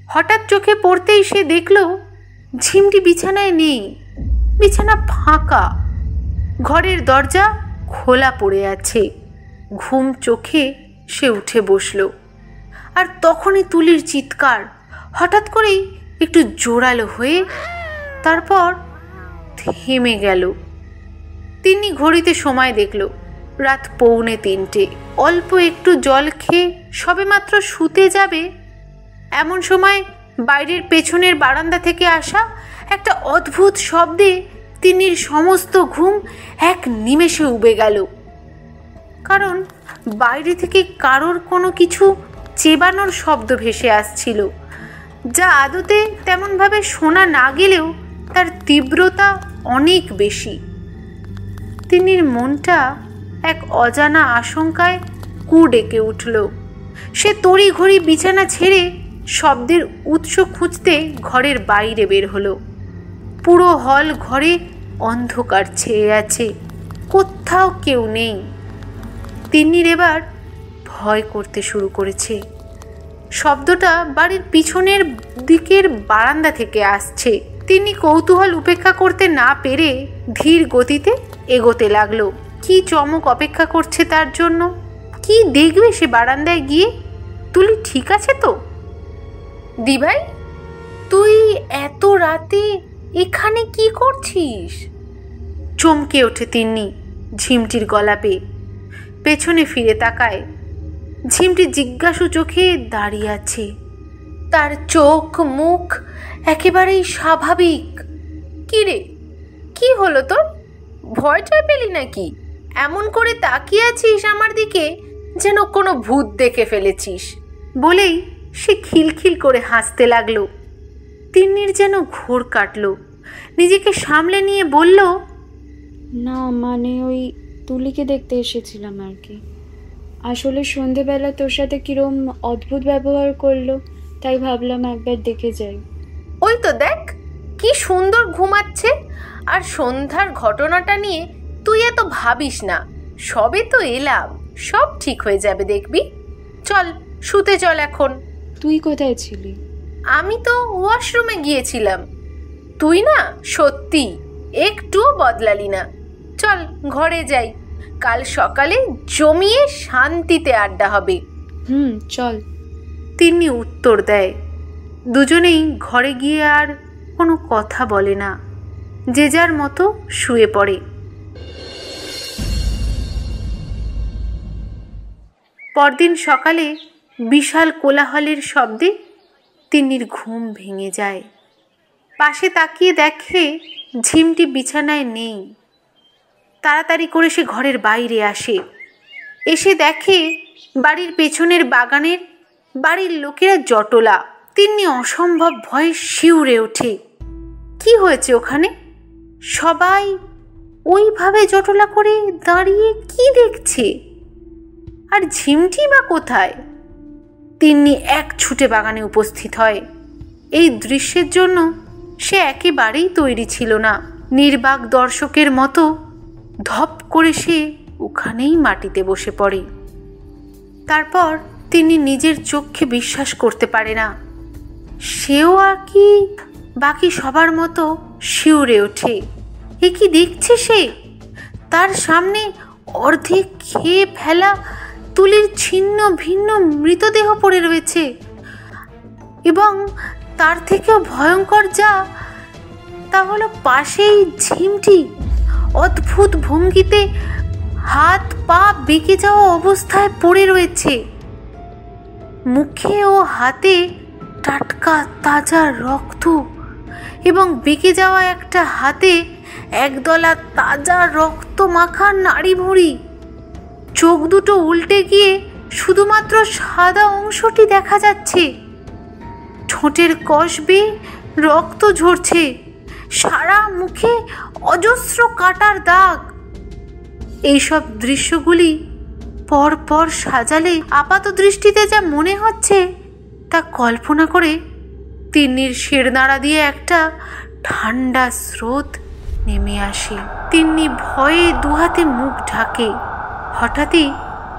হঠাৎ চোখে পড়তেই সে দেখল ঝিমটি বিছানায় নেই। বিছানা ফাঁকা, ঘরের দরজা খোলা পড়ে আছে। ঘুম চোখে সে উঠে বসল, আর তখনই তুলির চিৎকার হঠাৎ করেই একটু জোরালো হয়ে তারপর থেমে গেল। তিন্নি ঘড়িতে সময় দেখল, রাত 2:45। অল্প একটু জল খেয়ে সবেমাত্র শুতে যাবে এমন সময় বাইরের পেছনের বারান্দা থেকে আসা একটা অদ্ভুত শব্দে তিন্নির সমস্ত ঘুম এক নিমেষে উবে গেল। কারণ বাইরে থেকে কারোর কোনো কিছু চেবানোর শব্দ ভেসে আসছিল, যা আদতে তেমনভাবে শোনা না গেলেও তার তীব্রতা অনেক বেশি। তিন্নির মনটা এক অজানা আশঙ্কায় কু ডেকে উঠল। সে তড়িঘড়ি বিছানা ছেড়ে শব্দের উৎস খুঁজতে ঘরের বাইরে বের হলো। পুরো হল ঘরে অন্ধকার ছেয়ে আছে, কোথাও কেউ নেই। তিন্নির এবার ভয় করতে শুরু করেছে। শব্দটা বাড়ির পিছনের দিকের বারান্দা থেকে আসছে। তিনি কৌতূহল উপেক্ষা করতে না পেরে ধীর গতিতে এগোতে লাগলো। কি চমক অপেক্ষা করছে তার জন্য? কি দেখবে সে বারান্দায় গিয়ে? তুলি ঠিক আছে তো? দিভাই, তুই এত রাতে এখানে কি করছিস? চমকে ওঠে তিন্নি ঝিমটির গলা পেয়ে। পেছনে ফিরে তাকায়। ঝিমটি জিজ্ঞাসু চোখে দাঁড়িয়ে আছে। তার চোখ মুখ একেবারেই স্বাভাবিক। কি রে, কি হলো তোর? ভয়টা পেলি নাকি? এমন করে তাকিয়ে আছিস আমার দিকে যেন কোনো ভূত দেখে ফেলেছিস। বলেই সে খিলখিল করে হাসতে লাগলো। তিন্নির যেন ঘোর কাটলো। নিজেকে সামলে নিয়ে বলল, না মানে ওই তুলিকে দেখতে এসেছিলাম আর কি। আসলে সন্ধেবেলা তোর সাথে কিরম অদ্ভুত ব্যবহার করলো, তাই ভাবলাম একবার দেখে যাই। ওই তো দেখ কি সুন্দর ঘুমাচ্ছে। আর সন্ধ্যার ঘটনাটা নিয়ে তুই এত ভাবিস না। সবে তো এলাম, সব ঠিক হয়ে যাবে দেখবি। চল শুতে চল এখন। তুই কোথায় ছিলি? আমি তো ওয়াশরুমে গিয়েছিলাম। তুই না সত্যি একটুও বদলালি না। চল ঘরে যাই, কাল সকালে জমিয়ে শান্তিতে আড্ডা হবে। চল। তিন্নি উত্তর দেয়। দুজনেই ঘরে গিয়ে আর কোনো কথা বলে না, যে যার মতো শুয়ে পড়ে। পরদিন সকালে বিশাল কোলাহলের শব্দে তিন্নির ঘুম ভেঙে যায়। পাশে তাকিয়ে দেখে ঝিমটি বিছানায় নেই। তাড়াতাড়ি করে সে ঘরের বাইরে আসে। এসে দেখে বাড়ির পেছনের বাগানের বাড়ির লোকেরা জটলা। তিন্নি অসম্ভব ভয়ে শিউরে ওঠে। কি হয়েছে ওখানে? সবাই ওইভাবে জটলা করে দাঁড়িয়ে কি দেখছে? আর ঝিমটি বা কোথায়? তিন্নি এক ছুটে বাগানে উপস্থিত হয়। এই দৃশ্যের জন্য সে একেবারেই তৈরি ছিল না। নির্বাক দর্শকের মতো ধপ করে সে ওখানেই মাটিতে বসে পড়ে। তারপর তিনি নিজের চোখে বিশ্বাস করতে পারে না। সেও আর কি বাকি সবার মতো শিউরে ওঠে। এ কি দেখছে সে? তার সামনে অর্ধেক খেয়ে ফেলা তুলির ছিন্ন ভিন্ন মৃতদেহ পড়ে রয়েছে, এবং তার থেকেও ভয়ঙ্কর যা, তা হলো পাশেই ঝিমটি অদ্ভুত ভঙ্গিতে হাত পা বেঁকে যাওয়া অবস্থায় পড়ে রয়েছে। মুখে ও হাতে টাটকা তাজা রক্ত, এবং বেঁকে যাওয়া একটা হাতে একদলা তাজা রক্ত মাখা নাড়ি ভুঁড়ি। চোখ দুটো উল্টে গিয়ে শুধুমাত্র সাদা অংশটি দেখা যাচ্ছে। ঠোঁটের কষ বেয়ে রক্ত ঝরছে, সারা মুখে অজস্র কাটার দাগ। এইসব দৃশ্যগুলি পর পর সাজালে আপাত দৃষ্টিতে যা মনে হচ্ছে তা কল্পনা করে তিন্নির শিরনাড়া দিয়ে একটা ঠান্ডা স্রোত নেমে আসে। তিন্নি ভয়ে দুহাতে মুখ ঢাকে। হঠাৎই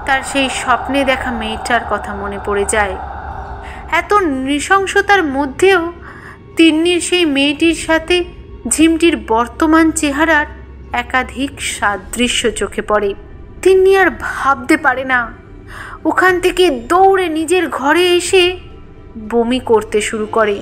তার সেই স্বপ্নে দেখা মেয়েটার কথা মনে পড়ে যায়। এত নৃশংসতার মধ্যেও তিন্নির সেই মেয়েটির সাথে ঝিমটির বর্তমান চেহারার একাধিক সাদৃশ্য চোখে পড়ে। তিন্নি আর ভাবতে পারে না। ওখান থেকে দৌড়ে নিজের ঘরে এসে বমি করতে শুরু করে।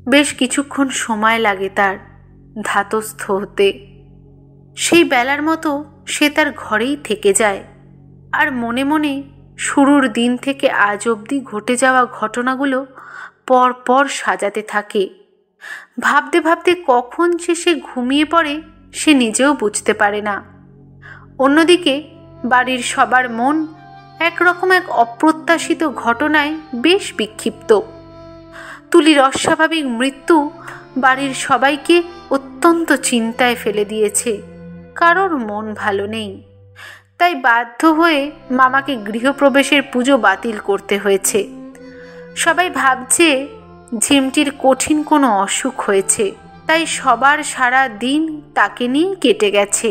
বেশ কিছুক্ষণ সময় লাগে তার ধাতস্থ হতে। সেই বেলার মতো সে তার ঘরেই থেকে যায়, আর মনে মনে শুরুর দিন থেকে আজ অবধি ঘটে যাওয়া ঘটনাগুলো পর পর সাজাতে থাকে। ভাবতে ভাবতে কখন সে ঘুমিয়ে পড়ে সে নিজেও বুঝতে পারে না। অন্যদিকে বাড়ির সবার মন একরকম এক অপ্রত্যাশিত ঘটনায় বেশ বিক্ষিপ্ত। তুলির অস্বাভাবিক মৃত্যু বাড়ির সবাইকে অত্যন্ত চিন্তায় ফেলে দিয়েছে। কারোর মন ভালো নেই, তাই বাধ্য হয়ে মামাকে গৃহপ্রবেশের পুজো বাতিল করতে হয়েছে। সবাই ভাবছে ঝিমটির কঠিন কোনো অসুখ হয়েছে, তাই সবার সারা দিন তাকে নিয়ে কেটে গেছে।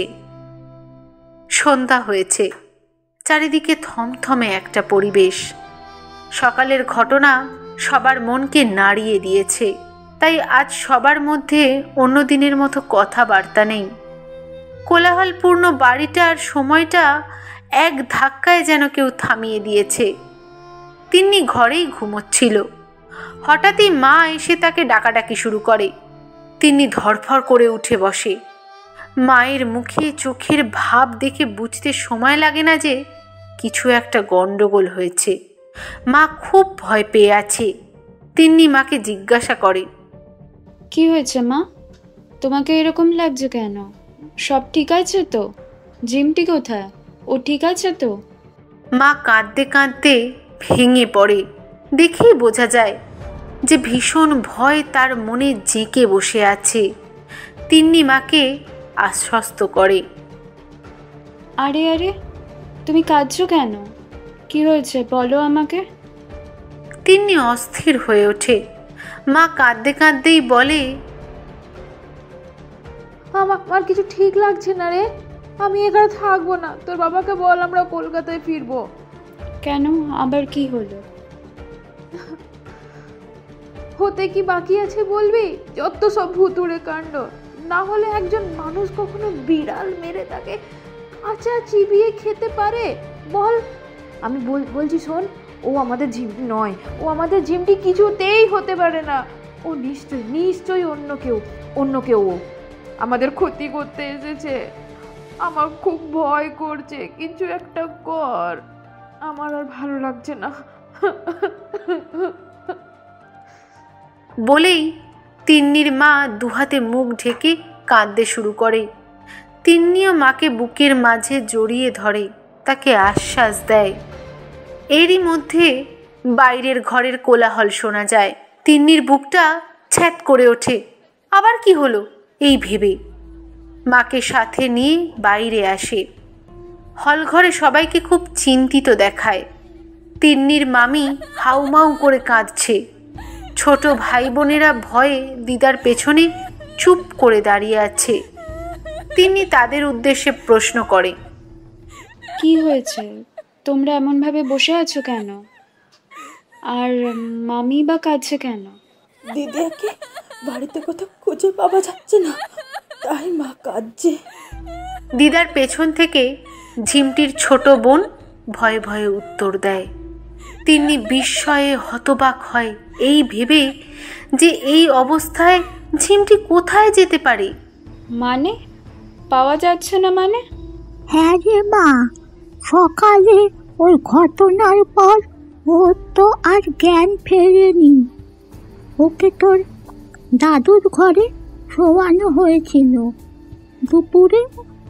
সন্ধ্যা হয়েছে, চারিদিকে থমথমে একটা পরিবেশ। সকালের ঘটনা সবার মনকে নাড়িয়ে দিয়েছে, তাই আজ সবার মধ্যে অন্য দিনের মতো কথাবার্তা নেই। কোলাহলপূর্ণ বাড়িটার সময়টা এক ধাক্কায় যেন কেউ থামিয়ে দিয়েছে। তিন্নি ঘরেই ঘুমোচ্ছিল। হঠাৎই মা এসে তাকে ডাকাডাকি শুরু করে। তিন্নি ধড়ফড় করে উঠে বসে। মায়ের মুখে চোখের ভাব দেখে বুঝতে সময় লাগে না যে কিছু একটা গন্ডগোল হয়েছে। মা খুব ভয় পেয়ে আছে। তিন্নি মাকে জিজ্ঞাসা করে, কি হয়েছে মা? তোমাকে এরকম লাগছে কেন? সব ঠিক আছে তো? ঝিমটি কোথায়? ও ঠিক আছে তো? মা কাঁদতে কাঁদতে ভেঙে পড়ে। দেখেই বোঝা যায় যে ভীষণ ভয় তার মনে জেঁকে বসে আছে। তিন্নি মাকে আশ্বস্ত করে, আরে আরে, তুমি কাঁদছো কেন? কি হয়েছে বলো আমাকে। তিন্নি অস্থির হয়ে ওঠে। মা কাঁদতে কাঁদতেই বলে, আমার কিছু ঠিক লাগছে না রে। আমি এখানে থাকবো না। তোর বাবাকে বল আমরা কলকাতায় ফিরবো। কেন, আবার কি হলো? হতে কি বাকি আছে বলবি? যত সব ভুতুড়ে কাণ্ড। না হলে একজন মানুষ কখনো বিড়াল মেরে তাকে কাঁচা চিবিয়ে খেতে পারে বল? আমি বলছি শোন, ও আমাদের ঝিমটি নয়। ও আমাদের ঝিমটি কিছুতেই হতে পারে না। ও নিশ্চয়ই অন্য কেউ ও আমাদের ক্ষতি করতে এসেছে। আমার খুব ভয় করছে, কিছু একটা কর। আমার আর ভালো লাগছে না। বলেই তিন্নির মা দুহাতে মুখ ঢেকে কাঁদতে শুরু করে। তিন্নিও মাকে বুকের মাঝে জড়িয়ে ধরে, তাকে আশ্বাস দেয়। এরই মধ্যে বাইরের ঘরের কোলাহল শোনা যায়। তিন্নির বুকটা ছ্যাত করে ওঠে। আবার কি হলো এই ভেবে মাকে সাথে নিয়ে বাইরে আসে। হলঘরে সবাইকে খুব চিন্তিত দেখায়। তিন্নির মামি হাউমাউ করে কাঁদছে। ছোট ভাই বোনেরা ভয়ে দিদার পেছনে চুপ করে দাঁড়িয়ে আছে। তিন্নি তাদের উদ্দেশ্যে প্রশ্ন করে, কি হয়েছে? তোমরা এমনভাবে বসে আছো কেন? আর মামি বা কাঁদছে কেন? দিদিকে বাড়িতে কোথাও খুঁজে পাওয়া যাচ্ছে না, তাই মা কাঁদছে। দিদার পেছন থেকে ঝিমটির ছোট বোন ভয়ে ভয়ে উত্তর দেয়। তিন্নি বিস্ময়ে হতবাক হয় এই ভেবে যে এই অবস্থায় ঝিমটি কোথায় যেতে পারে। মানে পাওয়া যাচ্ছে না মানে? হ্যাঁ রে মা, সকালে ওই ঘটনার পর ওর তো আর জ্ঞান ফেরেনি। ওকে তোর দাদুর ঘরে শোয়ানো হয়েছিল। দুপুরে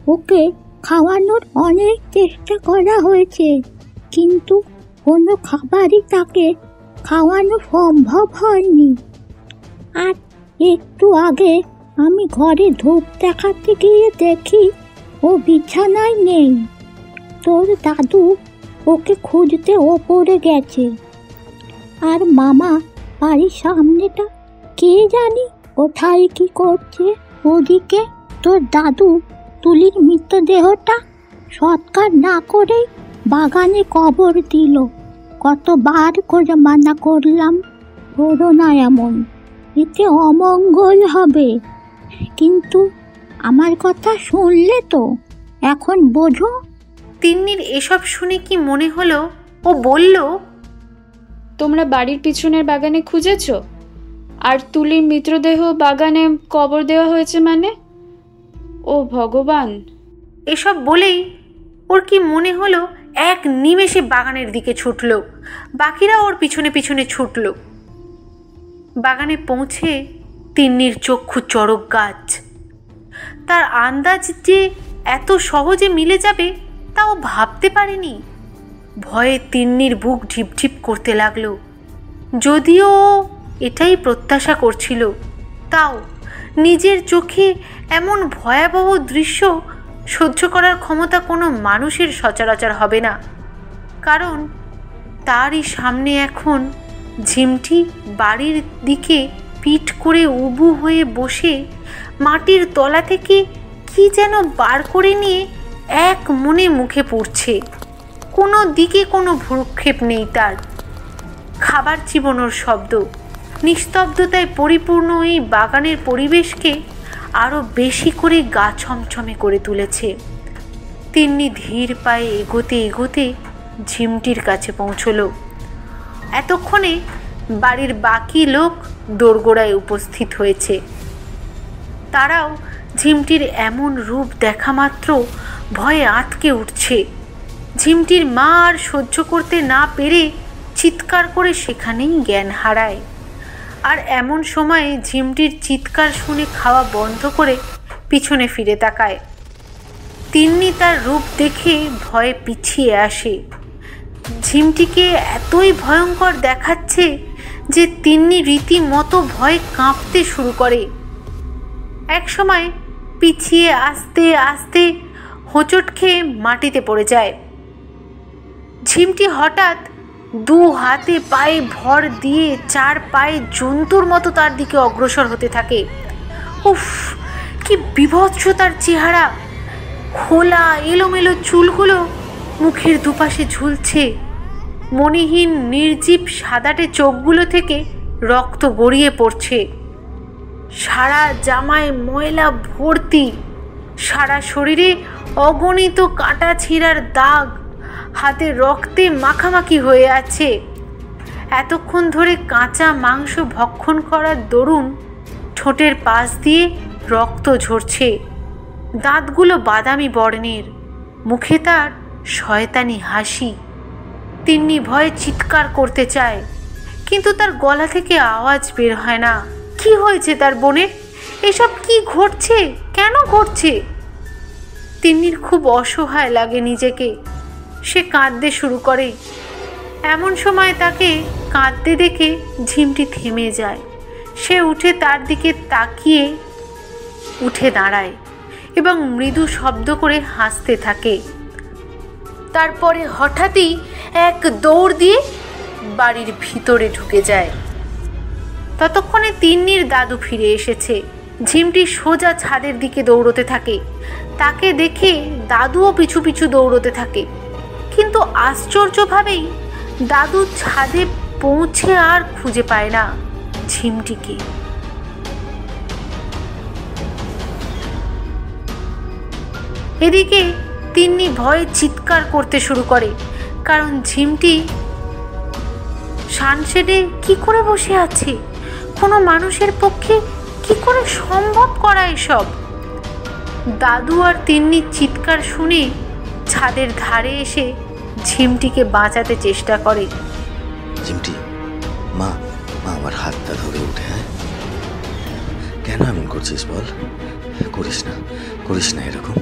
ওকে খাওয়ানোর অনেক চেষ্টা করা হয়েছে, কিন্তু কোনো খাবারই তাকে খাওয়ানো সম্ভব হয়নি। আর একটু আগে আমি ঘরে ধূপ দেখাতে গিয়ে দেখি ও বিছানায় নেই। তোর দাদু ওকে খুঁজতে ওপরে গেছে। আর মামা বাড়ির সামনেটা কে জানি কোথায় কি করছে। ওদিকে তোর দাদু তুলির মৃতদেহটা সৎকার না করেই বাগানে কবর দিল। কতবার করে মানা করলাম, করো না এমন, এতে অমঙ্গল হবে। কিন্তু আমার কথা শুনলে তো, এখন বোঝো। তিন্নির এসব শুনে কি মনে হলো, ও বলল, তোমরা বাড়ির পিছনের বাগানে খুঁজেছো, আর তুলির মৃতদেহ বাগানে কবর দেওয়া হয়েছে মানে? ও ভগবান! এসব বলেই ওর কি মনে হলো এক নিমেষে বাগানের দিকে ছুটল। বাকিরা ওর পিছনে পিছনে ছুটল। বাগানে পৌঁছে তিন্নির চক্ষু চড়ক গাছ। তার আন্দাজ যে এত সহজে মিলে যাবে তাও ভাবতে পারেনি। ভয়ে তিন্নির বুক ঢিপঢিপ করতে লাগলো। যদিও এটাই প্রত্যাশা করছিল, তাও নিজের চোখে এমন ভয়াবহ দৃশ্য সহ্য করার ক্ষমতা কোনো মানুষের সচরাচর হবে না। কারণ তারই সামনে এখন ঝিমটি বাড়ির দিকে পিঠ করে উবু হয়ে বসে মাটির তলা থেকে কি যেন বার করে নিয়ে এক মনে মুখে পড়ছে। কোনো দিকে কোনো ভ্রুক্ষেপ নেই তার। খাবার চিবানোর শব্দ নিস্তব্ধতায় পরিপূর্ণ এই বাগানের পরিবেশকে আরও বেশি করে গা ছমছমে করে তুলেছে। তিন্নি ধীর পায়ে এগোতে এগোতে ঝিমটির কাছে পৌঁছল। এতক্ষণে বাড়ির বাকি লোক দোরগোড়ায় উপস্থিত হয়েছে। তারাও ঝিমটির এমন রূপ দেখা মাত্র ভয়ে আঁতকে উঠছে। ঝিমটির মা আর সহ্য করতে না পেরে চিৎকার করে সেখানেই জ্ঞান হারায়। আর এমন সময়ে ঝিমটির চিৎকার শুনে খাওয়া বন্ধ করে পিছনে ফিরে তাকায়। তিন্নি তার রূপ দেখে ভয়ে পিছিয়ে আসে। ঝিমটিকে এতই ভয়ঙ্কর দেখাচ্ছে যে তিন্নি রীতিমতো ভয়ে কাঁপতে শুরু করে। একসময় পিছিয়ে আস্তে আস্তে হোঁচট খেয়ে মাটিতে পড়ে যায়। ঝিমটি হঠাৎ দু হাতে পায়ে ভর দিয়ে চার পায়ে জন্তুর মতো তার দিকে অগ্রসর হতে থাকে। উফ, কি বিভৎস তার চেহারা! খোলা এলোমেলো চুলগুলো মুখের দুপাশে ঝুলছে। মণিহীন নির্জীব সাদাটে চোখগুলো থেকে রক্ত গড়িয়ে পড়ছে। সারা জামায় ময়লা ভর্তি, সারা শরীরে অগণিত কাটা ছিঁড়ার দাগ, হাতে রক্তে মাখামাখি হয়ে আছে। এতক্ষণ ধরে কাঁচা মাংস ভক্ষণ করার দরুন ঠোঁটের পাশ দিয়ে রক্ত ঝরছে। দাঁতগুলো বাদামি বর্ণের, মুখে তার শয়তানি হাসি। তিন্নি ভয়ে চিৎকার করতে চায়, কিন্তু তার গলা থেকে আওয়াজ বের হয় না। কি হয়েছে তার বোনের? এসব কি ঘটছে? কেন ঘটছে? তিন্নির খুব অসহায় লাগে নিজেকে। সে কাঁদতে শুরু করে। এমন সময় তাকে কাঁদতে দেখে ঝিমটি থেমে যায়। সে উঠে তার দিকে তাকিয়ে উঠে দাঁড়ায় এবং মৃদু শব্দ করে হাসতে থাকে। তারপরে হঠাৎই এক দৌড় দিয়ে বাড়ির ভিতরে ঢুকে যায়। ততক্ষণে তিন্নির দাদু ফিরে এসেছে। ঝিমটি সোজা ছাদের দিকে দৌড়তে থাকে। তাকে দেখে দাদুও পিছু পিছু দৌড়তে থাকে, কিন্তু আশ্চর্যভাবেই দাদু ছাদে পৌঁছে আর খুঁজে পায় না ঝিমটিকে। এদিকে তিন্নি ভয়ে চিৎকার করতে শুরু করে, কারণ ঝিমটি সানশেডে কি করে বসে আছে? কোনো মানুষের পক্ষে কি করে সম্ভব করা এসব? দাদু আর তিন্নির চিৎকার শুনে ছাদের ধারে এসে ঝিমটিকে বাঁচাতে চেষ্টা করে। ঝিমটি, মা মা আমার হাতটা ধরে উঠে। হ্যাঁ, কেন এমন করছিস বল? করিস না এরকম।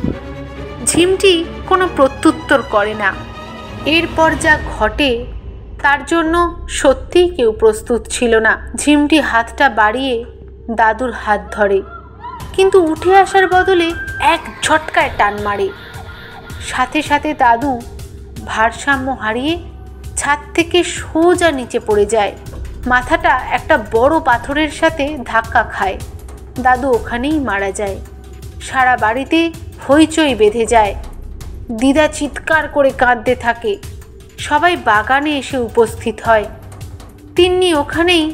ঝিমটি কোনো প্রত্যুত্তর করে না। এরপর যা ঘটে তার জন্য সত্যিই কেউ প্রস্তুত ছিল না। ঝিমটি হাতটা বাড়িয়ে দাদুর হাত ধরে, কিন্তু উঠে আসার বদলে এক ঝটকায় টান মারে। সাথে সাথে দাদু ভারসাম্য হারিয়ে ছাদ থেকে সোজা নিচে পড়ে যায়। মাথাটা একটা বড় পাথরের সাথে ধাক্কা খায়। দাদু ওখানেই মারা যায়। সারা বাড়িতে হইচই বেঁধে যায়। দিদা চিৎকার করে কাঁদতে থাকে। সবাই বাগানে এসে উপস্থিত হয়। তিন্নি ওখানেই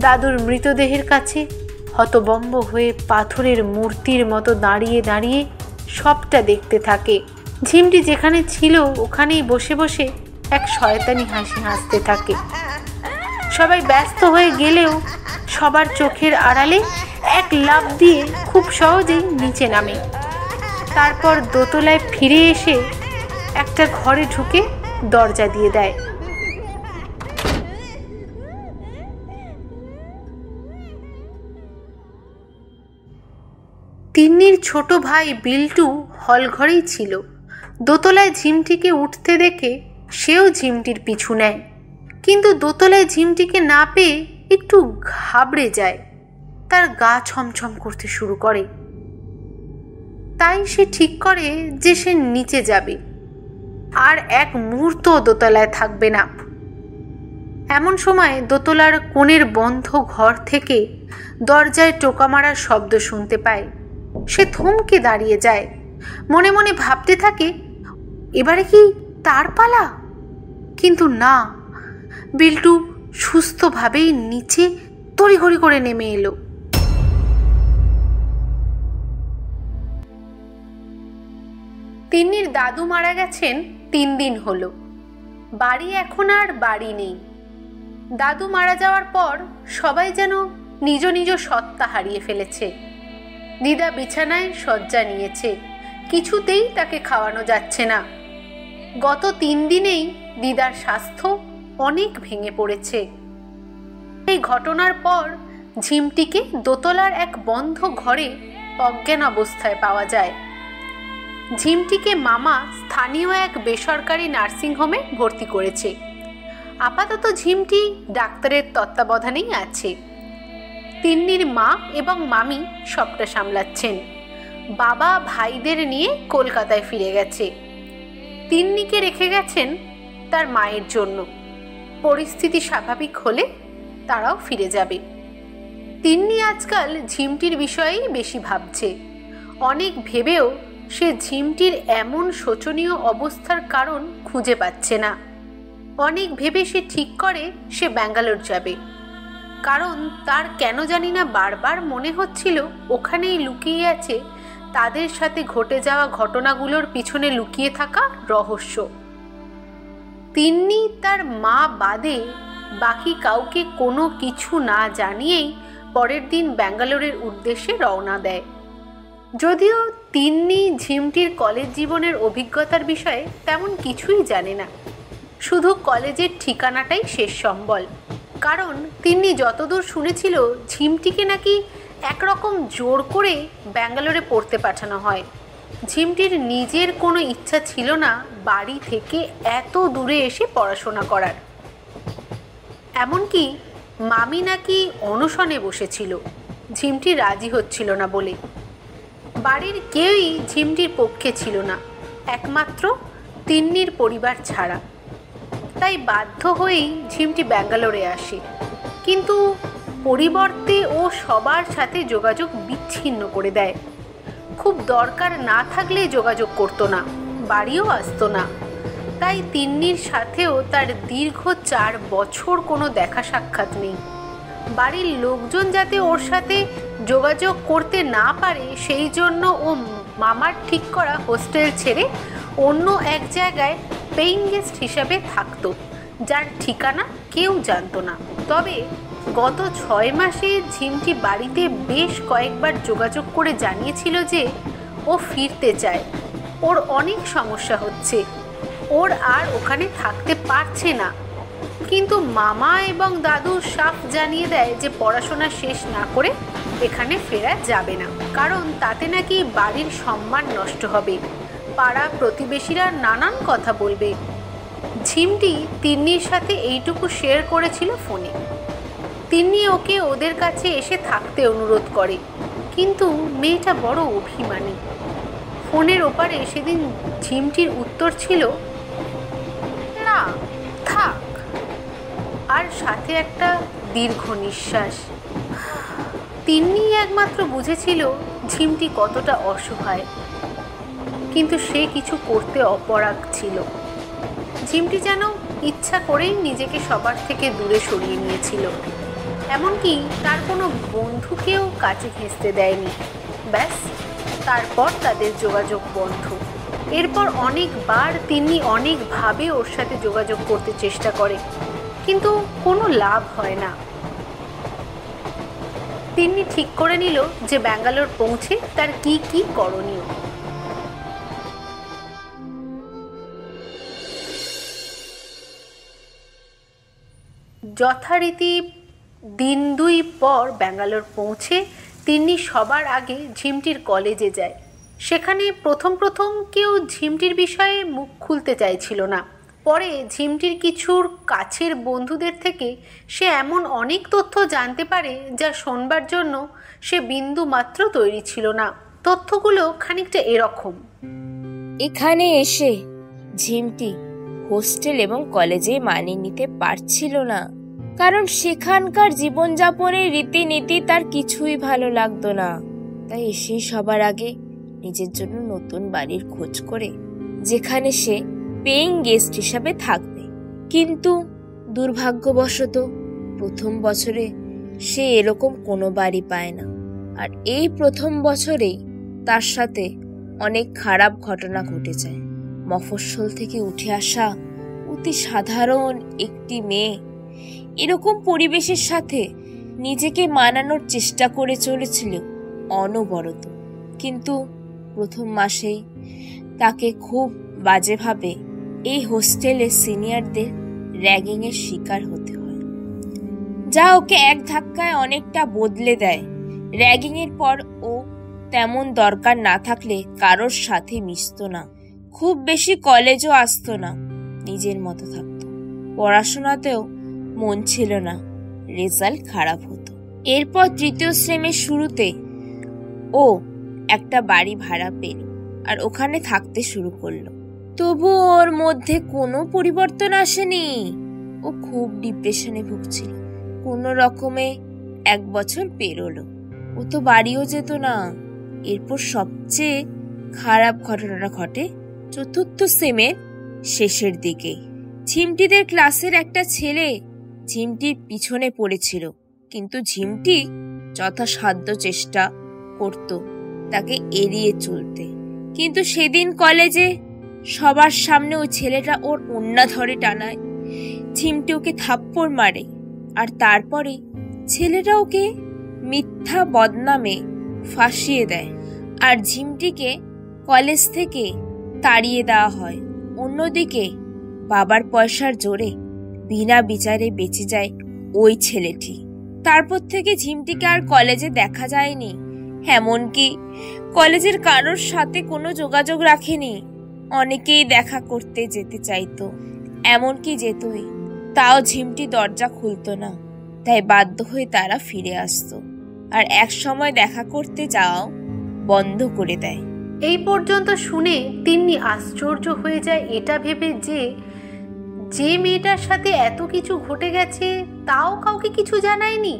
দাদুর মৃতদেহের কাছে হতবম্ব হয়ে পাথরের মূর্তির মতো দাঁড়িয়ে দাঁড়িয়ে সবটা দেখতে থাকে। ঝিমটি যেখানে ছিল ওখানেই বসে বসে এক শয়তানি হাসি হাসতে থাকে। সবাই ব্যস্ত হয়ে গেলেও সবার চোখের আড়ালে এক লাফ দিয়ে খুব সহজেই নিচে নামে। তারপর দোতলায় ফিরে এসে একটা ঘরে ঢুকে দরজা দিয়ে দেয়। তিন্নির ছোট ভাই বিল্টু হল ঘরেই ছিল। দোতলায় ঝিমটিকে উঠতে দেখে সেও ঝিমটির পিছু নেয়, কিন্তু দোতলায় ঝিমটিকে না পেয়ে একটু ঘাবড়ে যায়। তার গা ছমছম করতে শুরু করে। তাই সে ঠিক করে যে সে নিচে যাবে, আর এক মুহূর্ত দোতলায় থাকবে না। এমন সময় দোতলার কোণের বন্ধ ঘর থেকে দরজায় টোকা মারার শব্দ শুনতে পায়। সে থমকে দাঁড়িয়ে যায়। মনে মনে ভাবতে থাকে, এবারে কি তার পালা? কিন্তু না, বিল্টু সুস্থভাবেই নিচে তড়িঘড়ি করে নেমে এলো। তিন্নির দাদু মারা গেছেন 3 দিন হলো। বাড়ি এখন আর বাড়ি নেই। দাদু মারা যাওয়ার পর সবাই যেন নিজ নিজ সত্তা হারিয়ে ফেলেছে। দিদা বিছানায় শয্যা নিয়েছে, কিছুতেই তাকে খাওয়ানো যাচ্ছে না। গত 3 দিনেই দিদার স্বাস্থ্য অনেক ভেঙে পড়েছে। এই ঘটনার পর ঝিমটিকে দোতলার এক বন্ধ ঘরে অজ্ঞান অবস্থায় পাওয়া যায়। ঝিমটিকে মামা স্থানীয় এক বেসরকারি নার্সিংহোমে ভর্তি করেছে। আপাতত ঝিমটি ডাক্তারের তত্ত্বাবধানেই আছে। তিন্নির মা এবং মামি সবটা সামলাচ্ছেন। বাবা ভাইদের নিয়ে কলকাতায় ফিরে গেছে। তিন্নিকে রেখে গেছেন তার মায়ের জন্য। পরিস্থিতি স্বাভাবিক হলে তারাও ফিরে যাবে। তিন্নি আজকাল ঝিমটির বিষয়েই বেশি ভাবছে। অনেক ভেবেও সে ঝিমটির এমন শোচনীয় অবস্থার কারণ খুঁজে পাচ্ছে না। অনেক ভেবে সে ঠিক করে সে ব্যাঙ্গালোর যাবে, কারণ তার কেন জানি না বারবার মনে হচ্ছিল ওখানেই লুকিয়ে আছে তাদের সাথে ঘটে যাওয়া ঘটনাগুলোর পিছনে লুকিয়ে থাকা রহস্য। তিন্নি তার মা বাদে বাকি কাউকে কোনো কিছু না জানিয়েই পরের দিন ব্যাঙ্গালোরের উদ্দেশ্যে রওনা দেয়। যদিও তিন্নি ঝিমটির কলেজ জীবনের অভিজ্ঞতার বিষয়ে তেমন কিছুই জানে না, শুধু কলেজের ঠিকানাটাই শেষ সম্বল। কারণ তিন্নি যতদূর শুনেছিল ঝিমটিকে নাকি একরকম জোর করে ব্যাঙ্গালোরে পড়তে পাঠানো হয়। ঝিমটির নিজের কোনো ইচ্ছা ছিল না বাড়ি থেকে এত দূরে এসে পড়াশোনা করার। এমনকি মামি নাকি অনশনে বসেছিল, ঝিমটি রাজি হচ্ছিল না বলে। বাড়ির কেউই ঝিমটির পক্ষে ছিল না, একমাত্র তিন্নির পরিবার ছাড়া। তাই বাধ্য হয়েই ঝিমটি ব্যাঙ্গালোরে আসে, কিন্তু পরিবর্তে ও সবার সাথে যোগাযোগ বিচ্ছিন্ন করে দেয়। খুব দরকার না থাকলে যোগাযোগ করতো না, বাড়িও আসতো না। তাই তিন্নির সাথেও তার দীর্ঘ 4 বছর কোনো দেখা সাক্ষাৎ নেই। বাড়ির লোকজন যাতে ওর সাথে যোগাযোগ করতে না পারে সেই জন্য ও মামার ঠিক করা হোস্টেল ছেড়ে অন্য এক জায়গায় পেইং গেস্ট হিসাবে থাকতো, যার ঠিকানা কেউ জানতো না। তবে গত 6 মাসে ঝিমটি বাড়িতে বেশ কয়েকবার যোগাযোগ করে জানিয়েছিল যে ও ফিরতে চায়, ওর অনেক সমস্যা হচ্ছে, ওর আর ওখানে থাকতে পারছে না। কিন্তু মামা এবং দাদু সাফ জানিয়ে দেয় যে পড়াশোনা শেষ না করে এখানে ফেরা যাবে না, কারণ তাতে নাকি বাড়ির সম্মান নষ্ট হবে, পাড়া প্রতিবেশীরা নানান কথা বলবে। ঝিমটি তিন্নির সাথে এইটুকু শেয়ার করেছিল ফোনে। তিন্নি ওকে ওদের কাছে এসে থাকতে অনুরোধ করে, কিন্তু মেয়েটা বড় অভিমানী। ফোনের ওপারে সেদিন ঝিমটির উত্তর ছিল, না থাক, আর সাথে একটা দীর্ঘ নিঃশ্বাস। তিন্নি একমাত্র বুঝেছিল ঝিমটি কতটা অসহায়, কিন্তু সে কিছু করতে অপরাগ ছিল। ঝিমটি যেন ইচ্ছা করেই নিজেকে সবার থেকে দূরে সরিয়ে নিয়েছিল, এমনকি তার কোনো বন্ধুকেও কাছে ঘেঁষতে দেয়নি। ব্যাস, তারপর তাদের যোগাযোগ বন্ধ। এরপর অনেকবার তিন্নি অনেকভাবে ওর সাথে যোগাযোগ করতে চেষ্টা করে, কিন্তু কোনো লাভ হয় না। তিন্নি ঠিক করে নিল যে ব্যাঙ্গালোর পৌঁছে তার কি কি করণীয়। যথারীতি দিন 2 পর ব্যাঙ্গালোর পৌঁছে তিন্নি সবার আগে ঝিমটির কলেজে যায়। সেখানে প্রথম কেউ ঝিমটির বিষয়ে মুখ খুলতে চাইছিল না। পরে ঝিমটির কিছুর কাছের বন্ধুদের থেকে সে এমন অনেক তথ্য জানতে পারে যা শোনবার জন্য সে বিন্দু মাত্র তৈরি ছিল না। তথ্যগুলো খানিকটা এরকম। এখানে এসে ঝিমটি হোস্টেল এবং কলেজে মানিয়ে নিতে পারছিল না, কারণ সেখানকার জীবনযাপনের রীতিনীতি তার কিছুই ভালো লাগতো না। তাই এসেই সবার আগে নিজের জন্য নতুন বাড়ির খোঁজ করে, যেখানে সে পেইং গেস্ট হিসাবে থাকবে। কিন্তু দুর্ভাগ্যবশত প্রথম বছরে সে এরকম কোনো বাড়ি পায় না। আর এই প্রথম বছরেই তার সাথে অনেক খারাপ ঘটনা ঘটে যায়। মফস্বল থেকে উঠে আসা অতি সাধারণ একটি মেয়ে এরকম পরিবেশের সাথে নিজেকে মানানোর চেষ্টা করে চলেছিল অনবরত, কিন্তু প্রথম মাসেই তাকে খুব বাজেভাবে এই হোস্টেলের সিনিয়রদের র্যাগিংয়ের শিকার হতে হয়, যা ওকে এক ধাক্কায় অনেকটা বদলে দেয়। র্যাগিংয়ের পর ও তেমন দরকার না থাকলে কারোর সাথে মিশতো না, খুব বেশি কলেজও আসতো না, নিজের মতো থাকতো। পড়াশোনাতেও মন ছিল না, রেজাল্ট খারাপ হতো। এরপর 3য় শ্রেণীর শুরুতে ও একটা বাড়ি ভাড়া পেল আর ওখানে থাকতে শুরু করলো। তবু ওর মধ্যে কোনো পরিবর্তন আসেনি। ও খুব ডিপ্রেশনে ভুগছিল। কোনো রকমে 1 বছর পেরোলো, ও তো বাড়িও যেত না। এরপর সবচেয়ে খারাপ ঘটনাটা ঘটে 4র্থ সেমের শেষের দিকে। ঝিমটিদের ক্লাসের একটা ছেলে ঝিমটির পিছনে পড়েছিল, কিন্তু ঝিমটি যথাসাধ্য চেষ্টা করত তাকে এড়িয়ে চলতে। কিন্তু সেদিন কলেজে সবার সামনে ওই ছেলেটা ওর ওন্না ধরে টানায়। ঝিমটি ওকে থাপ্পড় মারে, আর তারপরে ছেলেটা ওকে মিথ্যা বদনামে ফাঁসিয়ে দেয়, আর ঝিমটিকে কলেজ থেকে তাড়িয়ে দেওয়া হয়। অন্যদিকে বাবার পয়সার জোরে বিনা বিচারে বেঁচে যায় ওই ছেলেটি। তারপর থেকে ঝিমটিকে আর কলেজে দেখা যায়নি, এমনকি কলেজের কারোর সাথে কোনো যোগাযোগ রাখেনি। অনেকেই দেখা করতে যেতে চাইতো, এমনকি যেতই, তাও ঝিমটি দরজা খুলতো না, তাই বাধ্য হয়ে তারা ফিরে আসতো আর এক সময় দেখা করতে যাওয়াও বন্ধ করে দেয়। এই পর্যন্ত শুনে তিন্নি আশ্চর্য হয়ে যায় এটা ভেবে যে মেয়েটার সাথে এত কিছু ঘটে গেছে তাও কাউকে কিছু জানায়নি।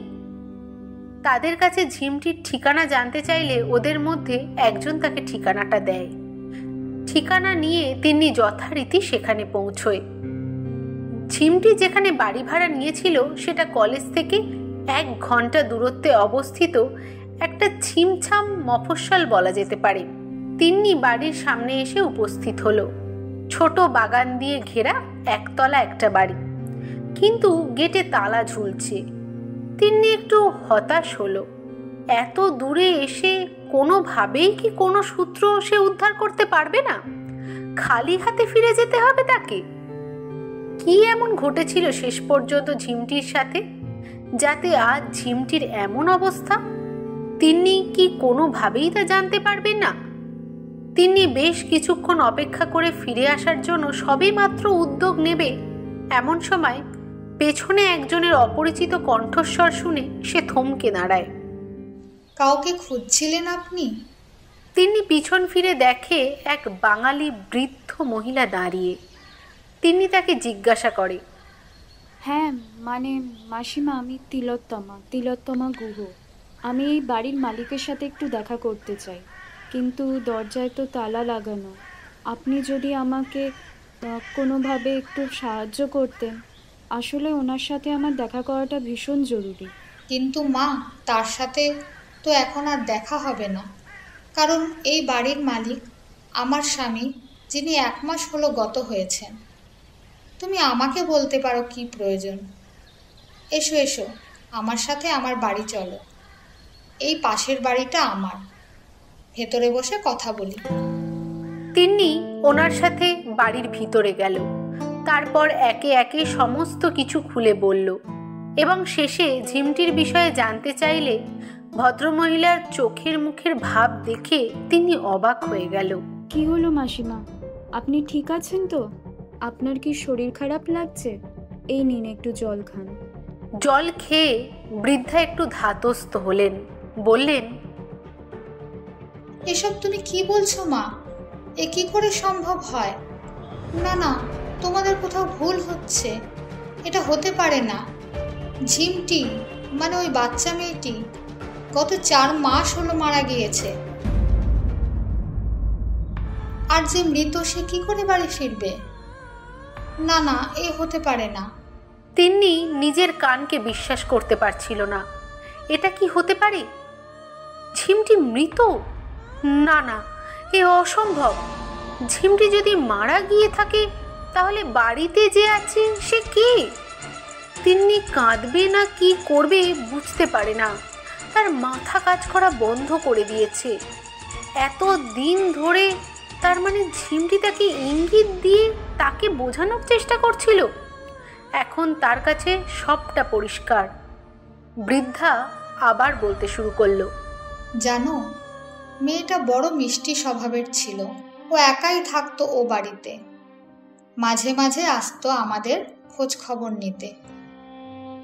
তাদের কাছে ঝিমটির ঠিকানা জানতে চাইলে ওদের মধ্যে একজন তাকে ঠিকানাটা দেয়। ঠিকানা নিয়ে তিন্নি যথারীতি সেখানে পৌঁছয়। ঝিমটি যেখানে বাড়ি ভাড়া নিয়েছিল সেটা কলেজ থেকে 1 ঘন্টা দূরত্বে অবস্থিত একটা ছিমছাম মফস্বল বলা যেতে পারে। তিন্নি বাড়ির সামনে এসে উপস্থিত হলো। ছোট বাগান দিয়ে ঘেরা একতলা একটা বাড়ি, কিন্তু গেটে তালা ঝুলছে। তিন্নি একটু হতাশ হলো। এত দূরে এসে কোনোভাবেই কি কোনো সূত্র সে উদ্ধার করতে পারবে না? খালি হাতে ফিরে যেতে হবে তাকে? কি এমন ঘটেছিল শেষ পর্যন্ত ঝিমটির সাথে যাতে আজ ঝিমটির এমন অবস্থা? তিন্নি কি কোনোভাবেই তা জানতে পারবে না? তিন্নি বেশ কিছুক্ষণ অপেক্ষা করে ফিরে আসার জন্য সবে মাত্র উদ্যোগ নেবে, এমন সময় পেছনে একজনের অপরিচিত কণ্ঠস্বর শুনে সে থমকে দাঁড়ায়। কাউকে খুঁজছিলেন আপনি? তিন্নি পিছন ফিরে দেখে এক বাঙালি বৃদ্ধ মহিলা দাঁড়িয়ে। তিন্নি তাকে জিজ্ঞাসা করে, হ্যাঁ মানে মাসিমা, আমি তিলোত্তমা গুহ। আমি এই বাড়ির মালিকের সাথে একটু দেখা করতে চাই, কিন্তু দরজায় তো তালা লাগানো। আপনি যদি আমাকে কোনোভাবে একটু সাহায্য করতেন, আসলে ওনার সাথে আমার দেখা করাটা ভীষণ জরুরি। কিন্তু মা, তার সাথে তো এখন আর দেখা হবে না, কারণ এই বাড়ির মালিক আমার স্বামী, যিনি 1 মাস হলো গত হয়েছেন। তুমি আমাকে বলতে পারো কি প্রয়োজন। এসো এসো, আমার সাথে আমার বাড়ি চলো। এই পাশের বাড়িটা আমার, ভেতরে বসে কথা বলি। তিন্নি ওনার সাথে বাড়ির ভিতরে গেল। তারপর একে একে সমস্ত কিছু খুলে বলল এবং শেষে ঝিমটির বিষয়ে জানতে চাইলে ভদ্রমহিলার চোখের মুখের ভাব দেখে তিনি অবাক হয়ে গেল। কি হলো মাসিমা, আপনি ঠিক আছেন তো? আপনার কি শরীর খারাপ লাগছে? এই নিন একটু জল খান। জল খেয়ে বৃদ্ধা একটু ধাতস্থ হলেন, বললেন, এসব তুমি কি বলছো মা? এ কি করে সম্ভব হয়? না না, তোমাদের কোথাও ভুল হচ্ছে। এটা হতে পারে না। ঝিমটি মানে ওই বাচ্চা মেয়েটি গত 4 মাস হলো মারা গিয়েছে। আর যে মৃত সে কি করে বাড়ি ফিরবে? না না, এ হতে পারে না। তিন্নি নিজের কানকে বিশ্বাস করতে পারছিল না। এটা কি হতে পারে? ঝিমটি মৃত? না না, এ অসম্ভব। ঝিমটি যদি মারা গিয়ে থাকে তাহলে বাড়িতে যে আছে সে কে? তিন্নি কাঁদবে না কি করবে বুঝতে পারে না। তার মাথা কাজ করা বন্ধ করে দিয়েছে। এত দিন ধরে তার মানে ঝিমটি তাকে ইঙ্গিত দিয়ে তাকে বোঝানোর চেষ্টা করছিল। এখন তার কাছে সবটা পরিষ্কার। বৃদ্ধা আবার বলতে শুরু করলো, জানো, মেয়েটা বড় মিষ্টি স্বভাবের ছিল। ও একাই থাকতো ও বাড়িতে। মাঝে মাঝে আসতো আমাদের খোঁজ খবর নিতে।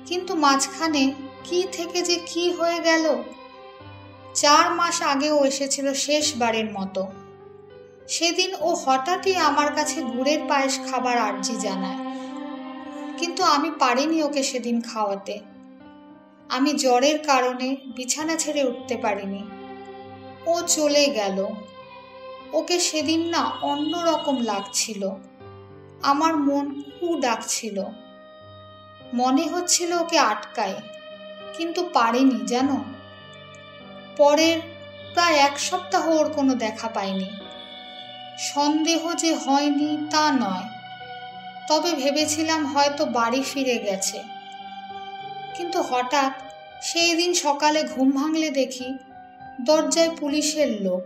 কিন্তু মাঝখানে কি থেকে যে কি হয়ে গেল। 4 মাস আগে ও এসেছিল শেষবারের মতো। সেদিন ও হঠাৎই আমার কাছে গুড়ের পায়েস খাবার আর্জি জানায়, কিন্তু আমি পারিনি ওকে সেদিন খাওয়াতে। আমি জ্বরের কারণে বিছানা ছেড়ে উঠতে পারিনি। ও চলে গেল। ওকে সেদিন না অন্যরকম লাগছিল। আমার মন খুব ডাকছিল। মনে হচ্ছিল ওকে আটকাই, কিন্তু পারিনি জানো। পরের প্রায় 1 সপ্তাহ ওর কোনো দেখা পাইনি। সন্দেহ যে হয়নি তা নয়, তবে ভেবেছিলাম হয়তো বাড়ি ফিরে গেছে। কিন্তু হঠাৎ সেই দিন সকালে ঘুম ভাঙলে দেখি দরজায় পুলিশের লোক।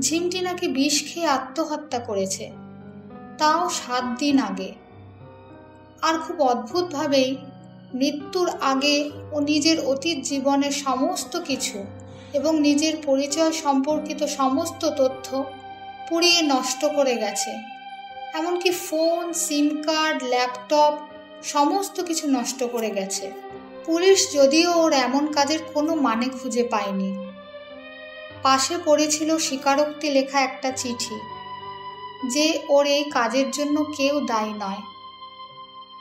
ঝিমটি নাকি বিষ খেয়ে আত্মহত্যা করেছে, তাও 7 দিন আগে। আর খুব অদ্ভুতভাবেই মৃত্যুর আগে ও নিজের অতীত জীবনের সমস্ত কিছু এবং নিজের পরিচয় সম্পর্কিত সমস্ত তথ্য পুড়িয়ে নষ্ট করে গেছে। এমনকি ফোন, সিম কার্ড, ল্যাপটপ সমস্ত কিছু নষ্ট করে গেছে। পুলিশ যদিও ওর এমন কাজের কোনো মানে খুঁজে পায়নি। পাশে পড়েছিল স্বীকারোক্তি লেখা একটা চিঠি যে ওর এই কাজের জন্য কেউ দায়ী নয়।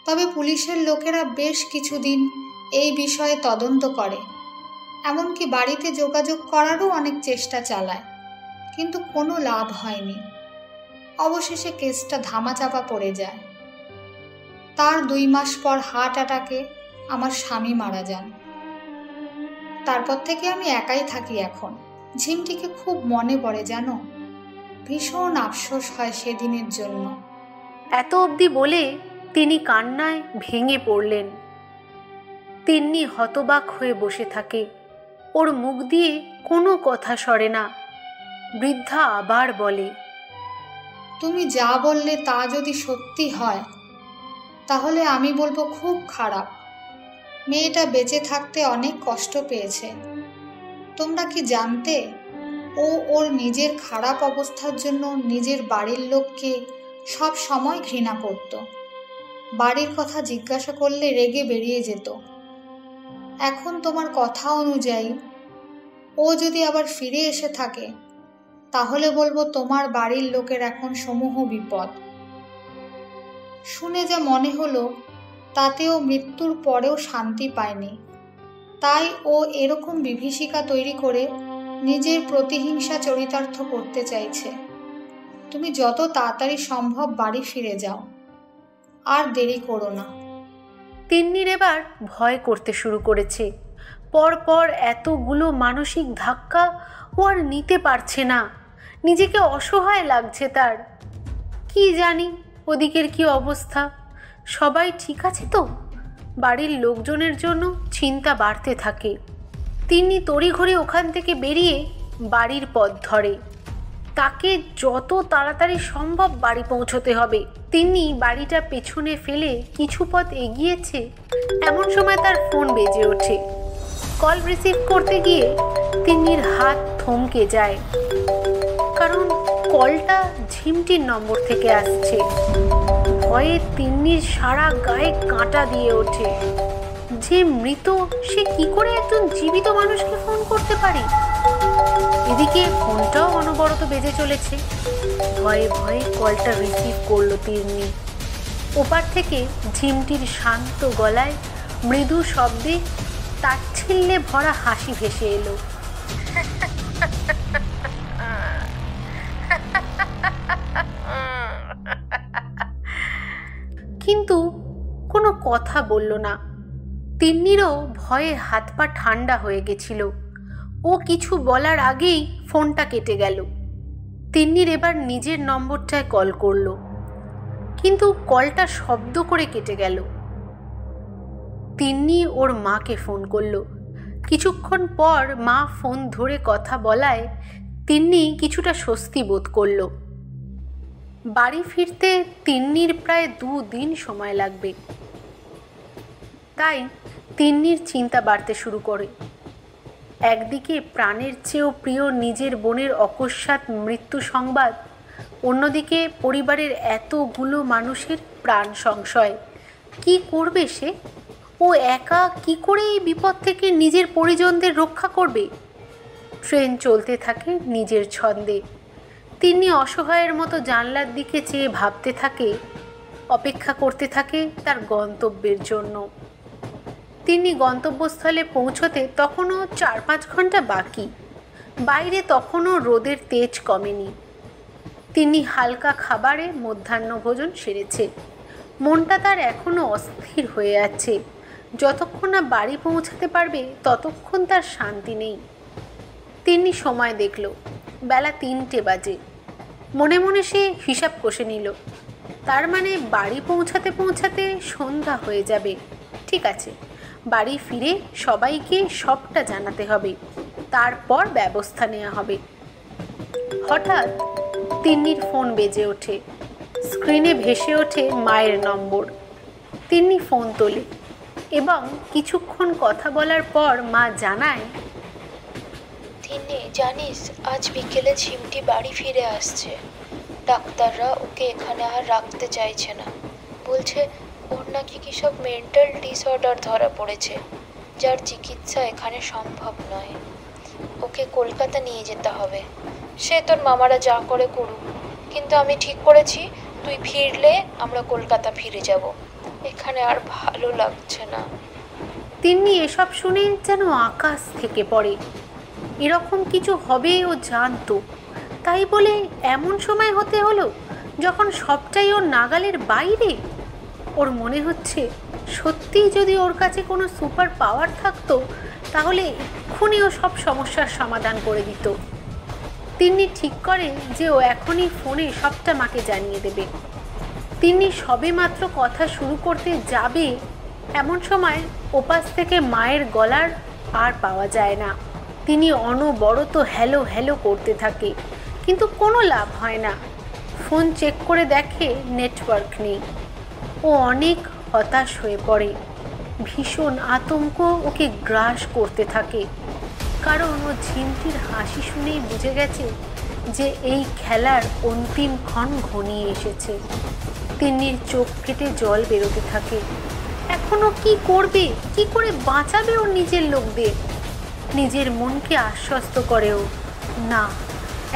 তবে পুলিশের লোকেরা বেশ কিছুদিন এই বিষয়ে তদন্ত করে, এমনকি বাড়িতে যোগাযোগ করারও অনেক চেষ্টা চালায়, কিন্তু কোনো লাভ হয়নি। অবশেষে কেসটা ধামাচাপা পড়ে যায়। তার 2 মাস পর হার্ট অ্যাটাকে আমার স্বামী মারা যান। তারপর থেকে আমি একাই থাকি এখন। ঝিমটিকে খুব মনে পড়ে জানো, ভীষণ আফসোস হয় সেদিনের জন্য। এত অবধি বলে তিনি কান্নায় ভেঙে পড়লেন। তিন্নি হতবাক হয়ে বসে থাকে, ওর মুখ দিয়ে কোনো কথা সরে না। বৃদ্ধা আবার বলে, তুমি যা বললে তা যদি সত্যি হয় তাহলে আমি বলবো খুব খারাপ। মেয়েটা বেঁচে থাকতে অনেক কষ্ট পেয়েছে। তোমরা কি জানতে ও ওর নিজের খারাপ অবস্থার জন্য নিজের বাড়ির লোককে সব সময় ঘৃণা করত। বাড়ির কথা জিজ্ঞাসা করলে রেগে বেরিয়ে যেত। এখন তোমার কথা অনুযায়ী ও যদি আবার ফিরে এসে থাকে তাহলে বলবো তোমার বাড়ির লোকের এখন সমূহ বিপদ। শুনে যা মনে হলো তাতেও মৃত্যুর পরেও শান্তি পায়নি, তাই ও এরকম বিভীষিকা তৈরি করে নিজের প্রতিহিংসা চরিতার্থ করতে চাইছে। তুমি যত তাড়াতাড়ি সম্ভব বাড়ি ফিরে যাও, আর দেরি করো না। তিন্নির এবার ভয় করতে শুরু করেছে। পরপর এতগুলো মানসিক ধাক্কা ও আর নিতে পারছে না। নিজেকে অসহায় লাগছে তার। কি জানি ওদিকের কি অবস্থা, সবাই ঠিক আছে তো? বাড়ির লোকজনের জন্য চিন্তা বাড়তে থাকে। তিন্নি তড়িঘড়ি ওখান থেকে বেরিয়ে বাড়ির পথ ধরে। তাকে যত তাড়াতাড়ি সম্ভব বাড়ি পৌঁছতে হবে। তিন্নি বাড়িটা পেছনে ফেলে কিছু পথ এগিয়েছে, এমন সময় তার ফোন বেজে ওঠে। কল রিসিভ করতে গিয়ে তিন্নির হাত থমকে যায়, কারণ কলটা ঝিমটির নম্বর থেকে আসছে। ভয়ে তিন্নির সারা গায়ে কাঁটা দিয়ে ওঠে। যে মৃত সে কি করে একজন জীবিত মানুষকে ফোন করতে পারে? এদিকে ফোনটাও অনবরত বেজে চলেছে। ভয়ে ভয়ে কলটা রিসিভ করলো তিন্নি। ওপার থেকে ঝিমটির শান্ত গলায় মৃদু শব্দে তাচ্ছিল্যে ভরা হাসি ভেসে এলো। কিন্তু কোনো কথা বলল না। তিন্নিরও ভয়ে হাত পা ঠান্ডা হয়ে গেছিল। ও কিছু বলার আগেই ফোনটা কেটে গেল। তিন্নির এবার নিজের নম্বরটায় কল করলো, কিন্তু কলটা শব্দ করে কেটে গেল। তিন্নি ওর মাকে ফোন করলো। কিছুক্ষণ পর মা ফোন ধরে কথা বলায় তিন্নি কিছুটা স্বস্তি বোধ করল। বাড়ি ফিরতে তিন্নির প্রায় 2 দিন সময় লাগবে। তাই তিন্নির চিন্তা বাড়তে শুরু করে। একদিকে প্রাণের চেয়েও প্রিয় নিজের বোনের অকস্মাৎ মৃত্যু সংবাদ, অন্যদিকে পরিবারের এতগুলো মানুষের প্রাণ সংশয়। কি করবে সে? ও একা কি করে এই বিপদ থেকে নিজের পরিজনদের রক্ষা করবে? ট্রেন চলতে থাকে নিজের ছন্দে। তিনি অসহায়ের মতো জানলার দিকে চেয়ে ভাবতে থাকে, অপেক্ষা করতে থাকে তার গন্তব্যের জন্য। তিনি গন্তব্যস্থলে পৌঁছতে তখনও 4-5 ঘন্টা বাকি। বাইরে তখনও রোদের তেজ কমেনি। তিনি হালকা খাবারে মধ্যাহ্নভোজন সেরেছে। মনটা তার এখনও অস্থির হয়ে আছে। যতক্ষণ না বাড়ি পৌঁছাতে পারবে ততক্ষণ তার শান্তি নেই। তিনি সময় দেখল, বেলা 3টে বাজে। মনে মনে সে হিসাব কষে নিল, তার মানে বাড়ি পৌঁছাতে পৌঁছাতে সন্ধ্যা হয়ে যাবে। ঠিক আছে, বাড়ি ফিরে সবাইকে সবটা জানাতে হবে, তারপর ব্যবস্থা নেওয়া হবে। হঠাৎ তিন্নির ফোন বেজে ওঠে। স্ক্রিনে ভেসে ওঠে মায়ের নম্বর। তিন্নি ফোন তোলে এবং কিছুক্ষণ কথা বলার পর মা জানায়, তিন্নি জানিস, আজ বিকেলে ঝিমটি বাড়ি ফিরে আসছে। ডাক্তাররা ওকে এখানে আর রাখতে চাইছে না। বলছে ওর নাকি কি সব মেন্টাল ডিসঅর্ডার ধরা পড়েছে, যার চিকিৎসা এখানে সম্ভব নয়। ওকে কলকাতা নিয়ে যেতে হবে। সে তোর মামারা যা করে করুক, কিন্তু আমি ঠিক করেছি তুই ফিরলে আমরা কলকাতা ফিরে যাব। এখানে আর ভালো লাগছে না। তিন্নি এসব শুনে যেন আকাশ থেকে পড়ে। এরকম কিছু হবে ও জানতো, তাই বলে এমন সময় হতে হলো যখন সবটাই ওর নাগালের বাইরে। ওর মনে হচ্ছে সত্যিই যদি ওর কাছে কোনো সুপার পাওয়ার থাকতো তাহলে এক্ষুনি ও সব সমস্যার সমাধান করে দিত। তিন্নি ঠিক করে যে ও এখনই ফোনে সবটা মাকে জানিয়ে দেবে। তিন্নি সবে মাত্র কথা শুরু করতে যাবে, এমন সময় ওপাশ থেকে মায়ের গলার আর পাওয়া যায় না। তিনি অনবরত হ্যালো হ্যালো করতে থাকে, কিন্তু কোনো লাভ হয় না। ফোন চেক করে দেখে নেটওয়ার্ক নেই। ও অনেক হতাশ হয়ে পড়ে। ভীষণ আতঙ্ক ওকে গ্রাস করতে থাকে, কারণ ও ঝিমটির হাসি শুনেই বুঝে গেছে যে এই খেলার অন্তিম ক্ষণ ঘনিয়ে এসেছে। তিন্নির চোখ কেটে জল বেরোতে থাকে। এখনো কি করবে, কি করে বাঁচাবে ওর নিজের লোকদের? নিজের মনকে আশ্বস্ত করে ও, না,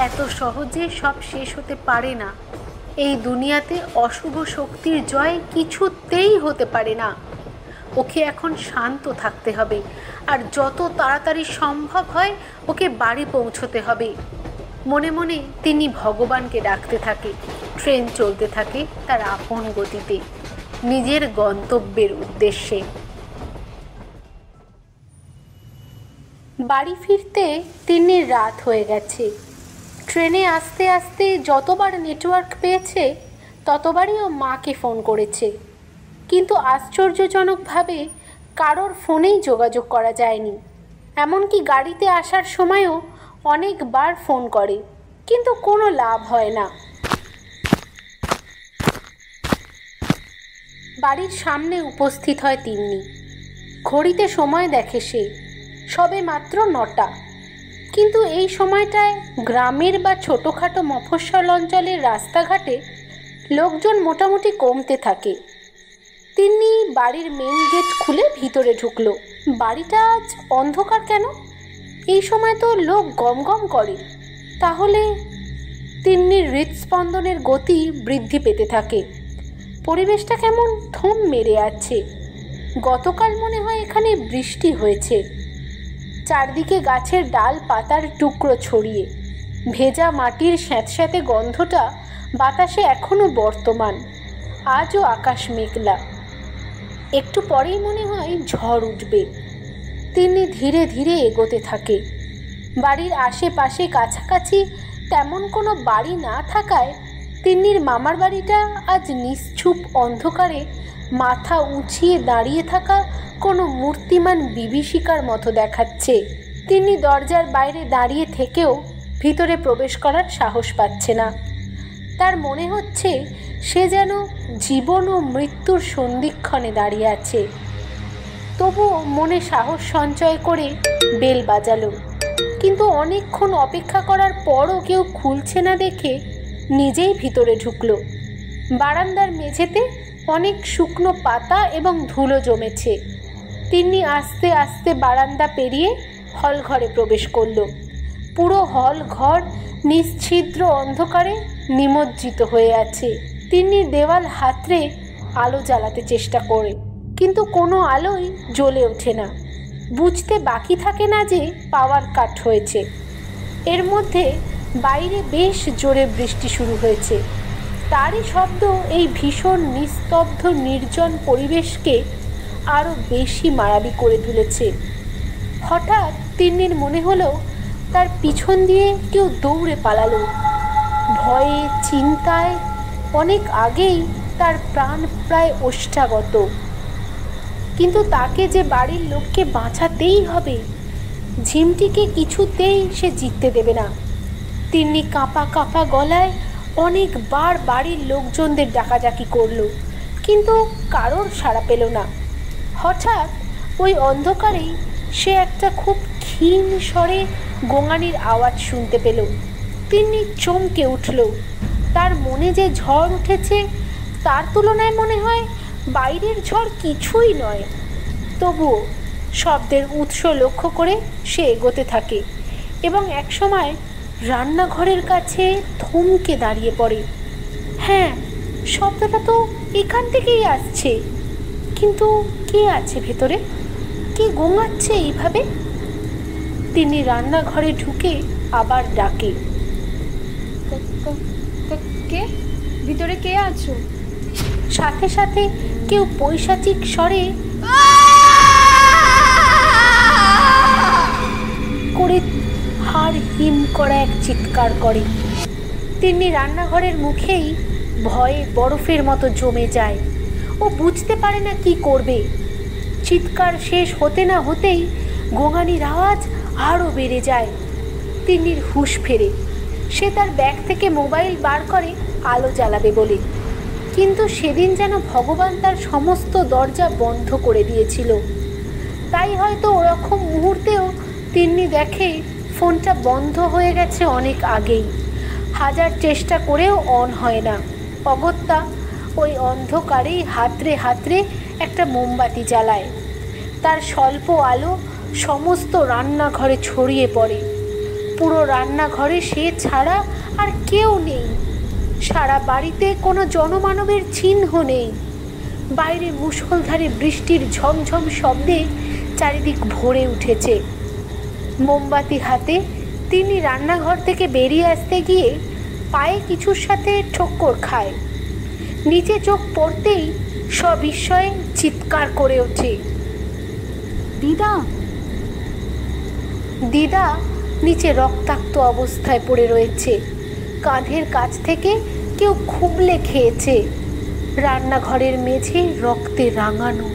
এত সহজে সব শেষ হতে পারে না। এই দুনিয়াতে অশুভ শক্তির জয় কিছুতেই হতে পারে না। ওকে এখন শান্ত থাকতে হবে, আর যত তাড়াতাড়ি সম্ভব হয় ওকে বাড়ি পৌঁছতে হবে। মনে মনে তিনি ভগবানকে ডাকতে থাকে। ট্রেন চলতে থাকে তার আপন গতিতে নিজের গন্তব্যের উদ্দেশ্যে। বাড়ি ফিরতে তিন্নির রাত হয়ে গেছে। ট্রেনে আস্তে আস্তে যতবার নেটওয়ার্ক পেয়েছে ততবারই ও মাকে ফোন করেছে, কিন্তু আশ্চর্যজনকভাবে কারোর ফোনেই যোগাযোগ করা যায়নি। এমনকি গাড়িতে আসার সময়ও অনেকবার ফোন করে, কিন্তু কোনো লাভ হয় না। বাড়ির সামনে উপস্থিত হয় তিন্নি। ঘড়িতে সময় দেখে সে সবে মাত্র 9টা, কিন্তু এই সময়টায় গ্রামের বা ছোটোখাটো মফস্বল অঞ্চলের রাস্তাঘাটে লোকজন মোটামুটি কমতে থাকে। তিন্নি বাড়ির মেন গেট খুলে ভিতরে ঢুকলো। বাড়িটা আজ অন্ধকার কেন? এই সময় তো লোক গমগম করে। তাহলে তিন্নির হৃদস্পন্দনের গতি বৃদ্ধি পেতে থাকে। পরিবেশটা কেমন থম মেরে আছে। গতকাল মনে হয় এখানে বৃষ্টি হয়েছে। চারদিকে গাছের ডাল পাতার টুকরো ছড়িয়ে ভেজা মাটির স্যাঁতস্যাঁতে গন্ধটা বাতাসে এখনো বর্তমান। আজও আকাশ মেঘলা। একটু পরেই মনে হয় ঝড় উঠবে। তিনি ধীরে ধীরে এগোতে থাকে। বাড়ির আশেপাশে কাছাকাছি তেমন কোনো বাড়ি না থাকায় তিন্নির মামার বাড়িটা আজ নিশ্চুপ অন্ধকারে মাথা উঁচিয়ে দাঁড়িয়ে থাকা কোনো মূর্তিমান বিভীষিকার মতো দেখাচ্ছে। তিনি দরজার বাইরে দাঁড়িয়ে থেকেও ভিতরে প্রবেশ করার সাহস পাচ্ছে না। তার মনে হচ্ছে সে যেন জীবন ও মৃত্যুর সন্ধিক্ষণে দাঁড়িয়ে আছে। তবুও মনে সাহস সঞ্চয় করে বেল বাজালো, কিন্তু অনেকক্ষণ অপেক্ষা করার পরও কেউ খুলছে না দেখে নিজেই ভিতরে ঢুকলো। বারান্দার মেঝেতে অনেক শুকনো পাতা এবং ধুলো জমেছে। তিনি আস্তে আস্তে বারান্দা পেরিয়ে হল ঘরে প্রবেশ করলো। পুরো হল ঘর নিশ্ছিদ্র অন্ধকারে নিমজ্জিত হয়ে আছে। তিনি দেওয়াল হাতড়ে আলো জ্বালাতে চেষ্টা করে, কিন্তু কোনো আলোই জ্বলে ওঠে না। বুঝতে বাকি থাকে না যে পাওয়ার কাট হয়েছে। এর মধ্যে বাইরে বেশ জোরে বৃষ্টি শুরু হয়েছে। তারই শব্দ এই ভীষণ নিস্তব্ধ নির্জন পরিবেশকে আরও বেশি মায়াবী করে তুলেছে। হঠাৎ তিন্নির মনে হলো তার পিছন দিয়ে কেউ দৌড়ে পালালো। ভয়ে চিন্তায় অনেক আগেই তার প্রাণ প্রায় ওষ্ঠাগত। কিন্তু তাকে যে বাড়ির লোককে বাঁচাতেই হবে। ঝিমটিকে কিছুতেই সে জিততে দেবে না। তিন্নি কাঁপা কাঁপা গলায় অনেকবার বাড়ির লোকজনদের ডাকাডাকি করলো, কিন্তু কারোর সাড়া পেল না। হঠাৎ ওই অন্ধকারেই সে একটা খুব ক্ষীণ স্বরে গোঙানির আওয়াজ শুনতে পেল। তিন্নি চমকে উঠল। তার মনে যে ঝড় উঠেছে তার তুলনায় মনে হয় বাইরের ঝড় কিছুই নয়। তবুও শব্দের উৎস লক্ষ্য করে সে এগোতে থাকে এবং একসময় রান্নাঘরের কাছে থমকে দাঁড়িয়ে পড়ে। হ্যাঁ, শব্দটা তো এখান থেকেই আসছে, কিন্তু কে আছে ভেতরে? কে গোঙাচ্ছে এইভাবে? তিনি রান্নাঘরে ঢুকে আবার ডাকে, কে? ভিতরে কে আছো? সাথে সাথে কেউ পৈশাচিক স্বরে করে হাড় হিম করা এক চিৎকার করে। তিনি রান্নাঘরের মুখেই ভয়ে বরফের মতো জমে যায়। ও বুঝতে পারে না কি করবে। চিৎকার শেষ হতে না হতেই গোঙানির আওয়াজ আরও বেড়ে যায়। তিন্নির হুঁশ ফেরে। সে তার ব্যাগ থেকে মোবাইল বার করে আলো জ্বালাবে বলে, কিন্তু সেদিন যেন ভগবান তার সমস্ত দরজা বন্ধ করে দিয়েছিল। তাই হয়তো ওরকম মুহূর্তেও তিন্নি দেখে ফোনটা বন্ধ হয়ে গেছে অনেক আগেই। হাজার চেষ্টা করেও অন হয় না। অগত্যা ওই অন্ধকারেই হাতড়ে হাতড়ে একটা মোমবাতি জ্বালায়। তার স্বল্প আলো সমস্ত রান্নাঘরে ছড়িয়ে পড়ে। পুরো রান্নাঘরে সে ছাড়া আর কেউ নেই। সারা বাড়িতে কোনো জনমানবের চিহ্ন নেই। বাইরে মুষলধারে বৃষ্টির ঝমঝম শব্দে চারিদিক ভরে উঠেছে। মোমবাতি হাতে তিনি রান্নাঘর থেকে বেরিয়ে আসতে গিয়ে পায়ে কিছুর সাথে ঠক্কর খায়। নিচে চোখ পড়তেই সবিস্ময়ে চিৎকার করে ওঠে, দিদা! দিদা নিচে রক্তাক্ত অবস্থায় পড়ে রয়েছে। কাঁধের কাছ থেকে কেউ খুবলে খেয়েছে। রান্নাঘরের মেঝে রক্তে রাঙানো।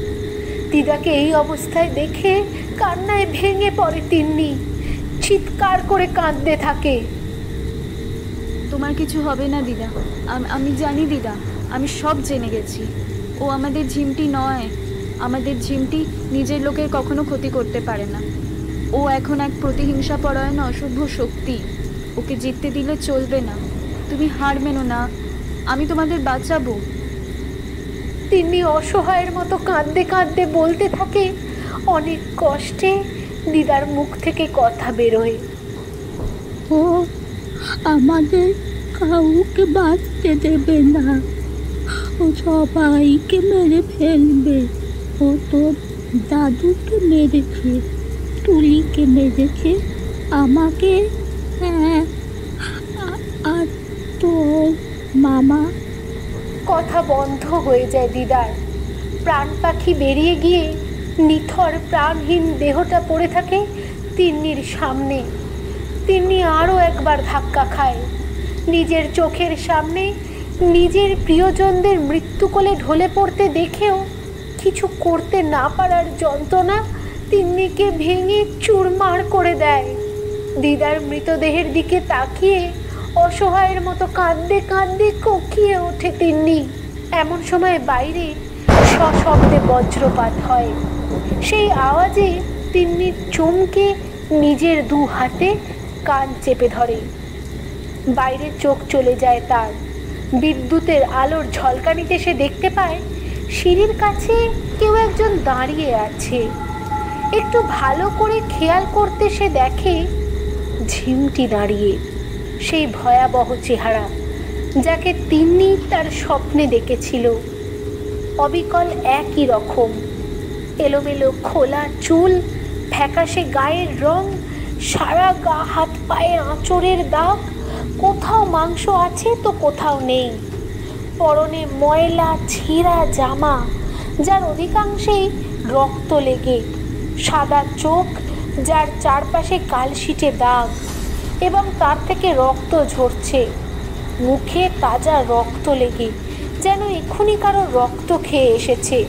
দিদাকে এই অবস্থায় দেখে কান্নায় ভেঙে পড়ে তিন্নি। চিৎকার করে কাঁদতে থাকে। তোমার কিছু হবে না দিদা, আমি জানি দিদা, আমি সব জেনে গেছি। ও আমাদের ঝিমটি নয়। আমাদের ঝিমটি নিজের লোকের কখনো ক্ষতি করতে পারে না। ও এখন এক প্রতিহিংসা পরায়ণ অশুভ শক্তি। ওকে জিততে দিলে চলবে না। তুমি হার মেনো না, আমি তোমাদের বাঁচাবো। তিনি অসহায়ের মতো কাঁদতে কাঁদতে বলতে থাকে। অনেক কষ্টে দিদার মুখ থেকে কথা বেরোয়, ও আমাদের কাউকে বাঁচতে দেবে না, ও সবাইকে মেরে ফেলবে। ও তোর দাদুকে মেরেছে, তুলিকে মেরেছে, আমাকে, হ্যাঁ, আর তোর মামা। কথা বন্ধ হয়ে যায় দিদার। প্রাণ পাখি বেরিয়ে গিয়ে নিথর প্রাণহীন দেহটা পড়ে থাকে তিন্নির সামনে। তিন্নি আরও একবার ধাক্কা খায়। নিজের চোখের সামনে নিজের প্রিয়জনদের মৃত্যুকোলে ঢলে পড়তে দেখেও কিছু করতে না পারার যন্ত্রণা তিন্নিকে ভেঙে চুরমার করে দেয়। দিদার মৃতদেহের দিকে তাকিয়ে অসহায়ের মতো কাঁদতে কাঁদতে কোকিয়ে ওঠে তিন্নি। এমন সময় বাইরে সশব্দে বজ্রপাত হয়। সেই আওয়াজে তিন্নি চমকে নিজের দু হাতে কান চেপে ধরে। বাইরে চোখ চলে যায় তার। বিদ্যুতের আলোর ঝলকানিতে সে দেখতে পায় সিঁড়ির কাছে কেউ একজন দাঁড়িয়ে আছে। একটু ভালো করে খেয়াল করতে সে দেখে ঝিমটি দাঁড়িয়ে, সেই ভয়াবহ চেহারা যাকে তিন্নি তার স্বপ্নে দেখেছিল। অবিকল একই রকম, এলোমেলো খোলা চুল, ফ্যাকাশে গায়ের রং, সারা গা হাত পায়ে আঁচড়ের দাগ, কোথাও মাংস আছে তো কোথাও নেই। পরনে ময়লা ছেঁড়া জামা, যার অধিকাংশেই রক্ত লেগে, সাদা চোখ যার চারপাশে কালশিটে দাগ এবং তার থেকে রক্ত ঝরছে। মুখে তাজা রক্ত লেগে, যেন এক্ষুনি কারো রক্ত খেয়ে এসেছে।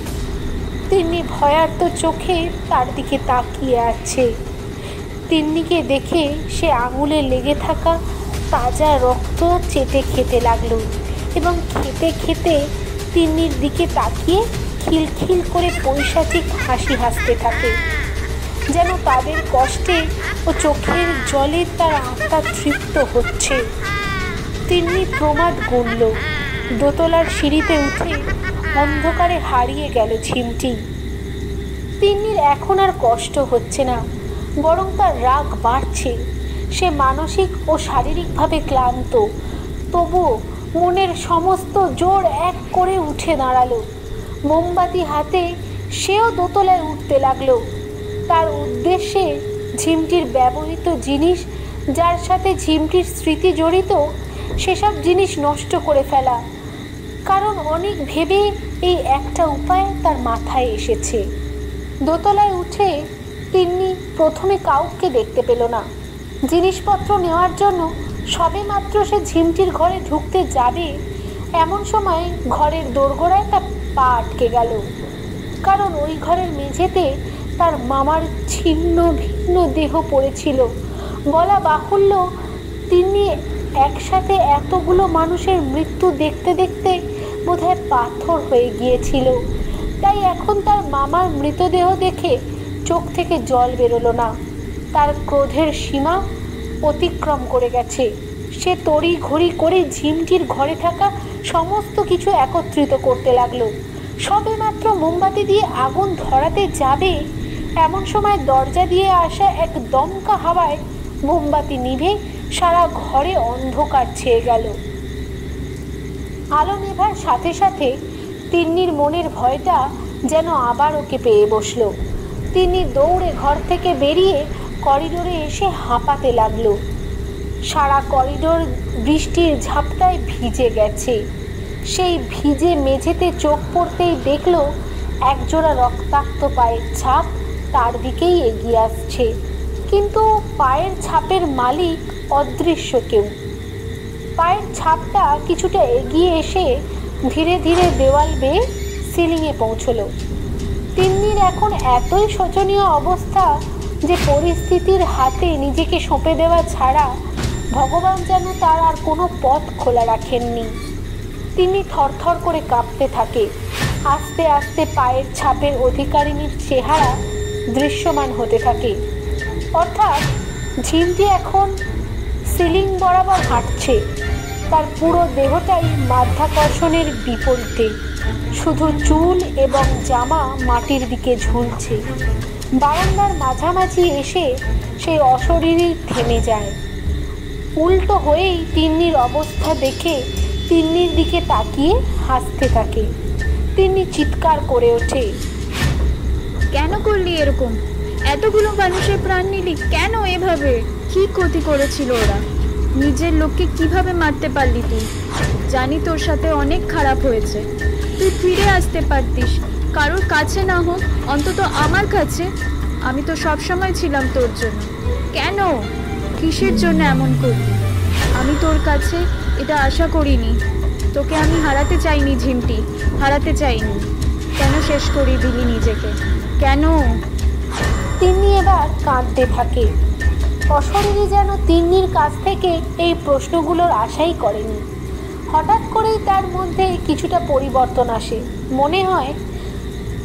তিন্নি ভয়ার্ত চোখে তার দিকে তাকিয়ে আছে। তিন্নিকে দেখে সে আঙুলে লেগে থাকা তাজা রক্ত চেটে খেতে লাগলো এবং খেতে খেতে তিন্নির দিকে তাকিয়ে খিলখিল করে পৈশাচিক হাসি হাসতে থাকে, যেন তাদের কষ্টে ও চোখের জলে তার আত্মা তৃপ্ত হচ্ছে। তিন্নি প্রমাদ গুনল। দোতলার সিঁড়িতে উঠে অন্ধকারে হারিয়ে গেল ঝিমটি। তিন্নির এখন আর কষ্ট হচ্ছে না, বরং তার রাগ বাড়ছে। সে মানসিক ও শারীরিকভাবে ক্লান্ত, তবুও মনের সমস্ত জোর এক করে উঠে দাঁড়ালো। মোমবাতি হাতে সেও দোতলায় উঠতে লাগলো। তার উদ্দেশ্যে ঝিমটির ব্যবহৃত জিনিস, যার সাথে ঝিমটির স্মৃতি জড়িত, সেসব জিনিস নষ্ট করে ফেলা। কারণ অনেক ভেবে এই একটা উপায় তার মাথায় এসেছে। দোতলায় উঠে তিন্নি প্রথমে কাউকে দেখতে পেল না। জিনিসপত্র নেওয়ার জন্য সবে মাত্র সে ঝিমটির ঘরে ঢুকতে যাবে, এমন সময় ঘরের দোরগোড়ায় তার পা আটকে গেল। কারণ ওই ঘরের মেঝেতে তার মামার ছিন্ন ভিন্ন দেহ পড়েছিল। বলা বাহুল্য, তিনি একসাথে এতগুলো মানুষের মৃত্যু দেখতে দেখতে বোধহয় পাথর হয়ে গিয়েছিল। তাই এখন তার মামার মৃতদেহ দেখে চোখ থেকে জল বেরোলো না। তার ক্রোধের সীমা অতিক্রম করে গেছে। সে তড়ি ঘড়ি করে ঝিমটির ঘরে থাকা সমস্ত কিছু একত্রিত করতে লাগলো। সবে মাত্র মোমবাতি দিয়ে আগুন ধরাতে যাবে, এমন সময় দরজা দিয়ে আসা এক দমকা হাওয়ায় মোমবাতি নিভে সারা ঘরে অন্ধকার ছেয়ে গেল। আলো নেভার সাথে সাথে তিন্নির মনের ভয়টা যেন আবার ওকে পেয়ে বসলো। তিনি দৌড়ে ঘর থেকে বেরিয়ে করিডোরে এসে হাঁপাতে লাগলো। সারা করিডোর বৃষ্টির ঝাপটায় ভিজে গেছে। সেই ভিজে মেঝেতে চোখ পড়তেই দেখলো একজোড়া রক্তাক্ত পায়ের ছাপ তার দিকেই এগিয়ে আসছে, কিন্তু পায়ের ছাপের মালিক অদৃশ্য কেউ। পায়ের ছাপটা কিছুটা এগিয়ে এসে ধীরে ধীরে দেওয়াল বেয়ে সিলিংয়ে পৌঁছলো। তিন্নির এখন এতই শোচনীয় অবস্থা যে পরিস্থিতির হাতে নিজেকে সঁপে দেওয়া ছাড়া ভগবান যেন তার আর কোনো পথ খোলা রাখেননি। তিনি থরথর করে কাঁপতে থাকে। আস্তে আস্তে পায়ের ছাপের অধিকারিণীর চেহারা দৃশ্যমান হতে থাকে। অর্থাৎ ঝিমটি এখন সিলিং বরাবর হাঁটছে। তার পুরো দেহটাই মাধ্যাকর্ষণের বিপরীতে, শুধু চুল এবং জামা মাটির দিকে ঝুলছে। বারান্দার মাঝামাঝি এসে সেই অশরীরী থেমে যায়। উল্টো হয়েই তিন্নির অবস্থা দেখে তিন্নির দিকে তাকিয়ে হাসতে থাকে। তিন্নি চিৎকার করে ওঠে, কেন করলি এরকম? এতগুলো মানুষের প্রাণ নিলি কেন এভাবে? কি ক্ষতি করেছিল ওরা? নিজের লোককে কিভাবে মারতে পারলি তুই? জানি তোর সাথে অনেক খারাপ হয়েছে। তুই ফিরে আসতে পারতিস, কারোর কাছে না হোক অন্তত আমার কাছে। আমি তো সবসময় ছিলাম তোর জন্য। কেন, কিসের জন্য এমন করলি? আমি তোর কাছে এটা আশা করিনি। তোকে আমি হারাতে চাইনি ঝিমটি, হারাতে চাইনি। কেন শেষ করিয়ে দিলি নিজেকে? কেন? তিন্নি এবার কাঁদতে থাকে। অশরীরী যেন তিন্নির কাছ থেকে এই প্রশ্নগুলোর আশাই করেনি। হঠাৎ করেই তার মধ্যে কিছুটা পরিবর্তন আসে মনে হয়।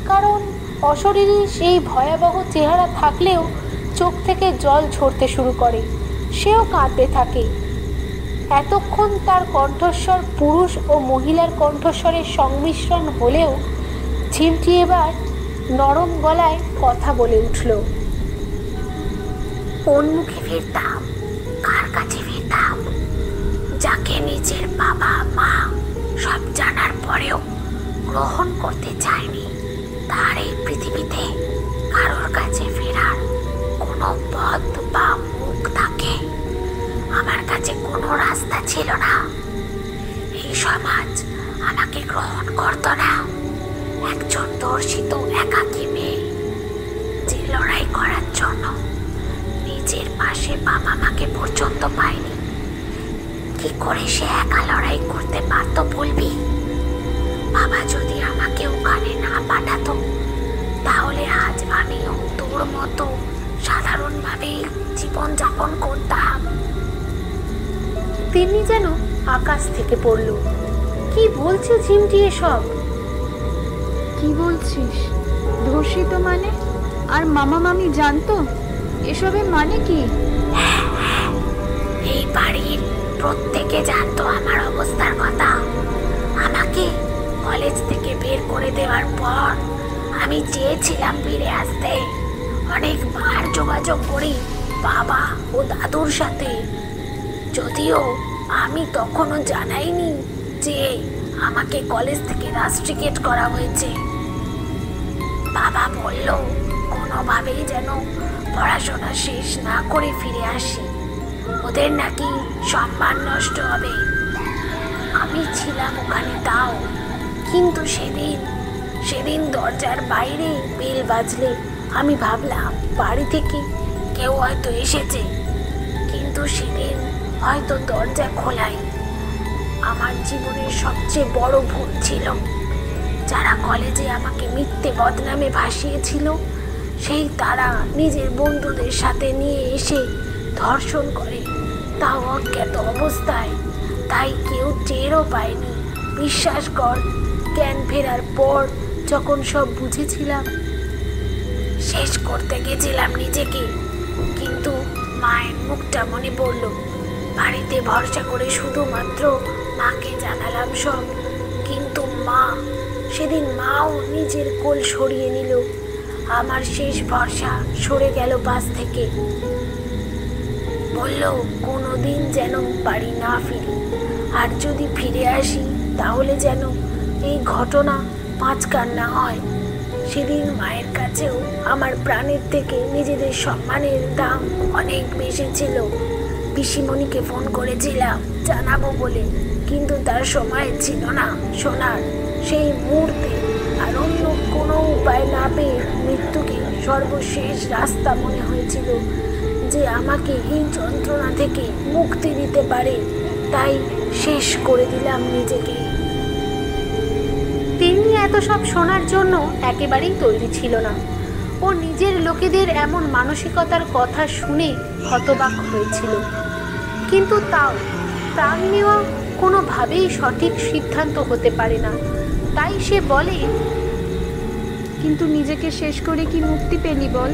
কারণ অশরীরী সেই ভয়াবহ চেহারা থাকলেও চোখ থেকে জল ঝরতে শুরু করে। সেও কাঁদতে থাকে। এতক্ষণ তার কণ্ঠস্বর পুরুষ ও মহিলার কণ্ঠস্বরের সংমিশ্রণ হলেও ঝিমটি এবার নরম গলায় কথা বলে উঠল। কোন মুখে ফিরতাম, কার কাছে ফিরতাম, যাকে নিজের বাবা মা সব জানার পরেও গ্রহণ করতে চায়নি, তার এই পৃথিবীতে কারোর কাছে ফেরার কোনো পথ বা মুখ থাকে? আমার কাছে কোনো রাস্তা ছিল না। এই সমাজ আমাকে গ্রহণ করত না। একজন দর্শিত একাকী মেয়ে যে লড়াই করার জন্য নিজের পাশে বাবা মাকে পর্যন্ত পায়নি, কি করে সে একা লড়াই করতে পারত বলবি? বাবা যদি আমাকে ওখানে না পাঠাতো, তাহলে আজ আমিও তোর মতো সাধারণভাবে জীবন যাপন করতাম। তিনি যেন আকাশ থেকে পড়ল। কি বলছে ঝিমটি এসব? কি বলছিস? ধর্ষিত মানে? আর মামা মামি জানতো? এসবের মানে কি? এই বাড়ির প্রত্যেকে জানতো আমার অবস্থার কথা। আমাকে কলেজ থেকে বের করে দেওয়ার পর আমি চেয়েছিলাম ফিরে আসতে। অনেকবার যোগাযোগ করি বাবা ও দাদুর সাথে, যদিও আমি তখনও জানাইনি যে আমাকে কলেজ থেকে রাস্ট্রিকেট করা হয়েছে। বাবা বলল কোনোভাবেই যেন পড়াশোনা শেষ না করে ফিরে আসি, ওদের নাকি সম্মান নষ্ট হবে। আমি ছিলাম ওখানে তাও, কিন্তু সেদিন দরজার বাইরে বেল বাজলে আমি ভাবলাম বাড়ি থেকে কেউ হয়তো এসেছে, কিন্তু সেদিন হয়তো দরজা খোলাই। আমার জীবনের সবচেয়ে বড় ভুল ছিল। যারা কলেজে আমাকে মিথ্যে বদনামে ভাসিয়েছিল, সেই তারা নিজের বন্ধুদের সাথে নিয়ে এসে ধর্ষণ করে, তাও অজ্ঞাত অবস্থায়। তাই কেউ টেরও পায়নি। বিশ্বাস কর, জ্ঞান ফেরার পর যখন সব বুঝেছিলাম, শেষ করতে গেছিলাম নিজেকে, কিন্তু মায়ের মুখটা মনে পড়ল। বাড়িতে ভরসা করে শুধুমাত্র মাকে জানালাম সব, কিন্তু সেদিন মাও নিজের কোল সরিয়ে নিল। আমার শেষ ভরসা সরে গেল পাশ থেকে। বলল কোনোদিন যেন বাড়ি না ফিরি, আর যদি ফিরে আসি তাহলে যেন এই ঘটনা পাঁচকান না হয়। সেদিন মায়ের কাছেও আমার প্রাণের থেকে নিজেদের সম্মানের দাম অনেক বেশি ছিল। পিসিমণিকে ফোন করেছিলাম জানাবো বলে, কিন্তু তার সময় ছিল না শোনার। সেই মুহূর্তে আর অন্য কোনো উপায় না পেয়ে মৃত্যুকে সর্বশেষ রাস্তা মনে হয়েছিল যে আমাকে এই যন্ত্রণা থেকে মুক্তি দিতে পারে। তাই শেষ করে দিলাম নিজেকে। তিনি এত সব শোনার জন্য একেবারেই তৈরি ছিল না। ও নিজের লোকেদের এমন মানসিকতার কথা শুনে হতবাক হয়েছিল, কিন্তু তাও প্রাণ নেওয়া কোনোভাবেই সঠিক সিদ্ধান্ত হতে পারে না। তাই সে বলে, কিন্তু নিজেকে শেষ করে কি মুক্তি পেলি বল?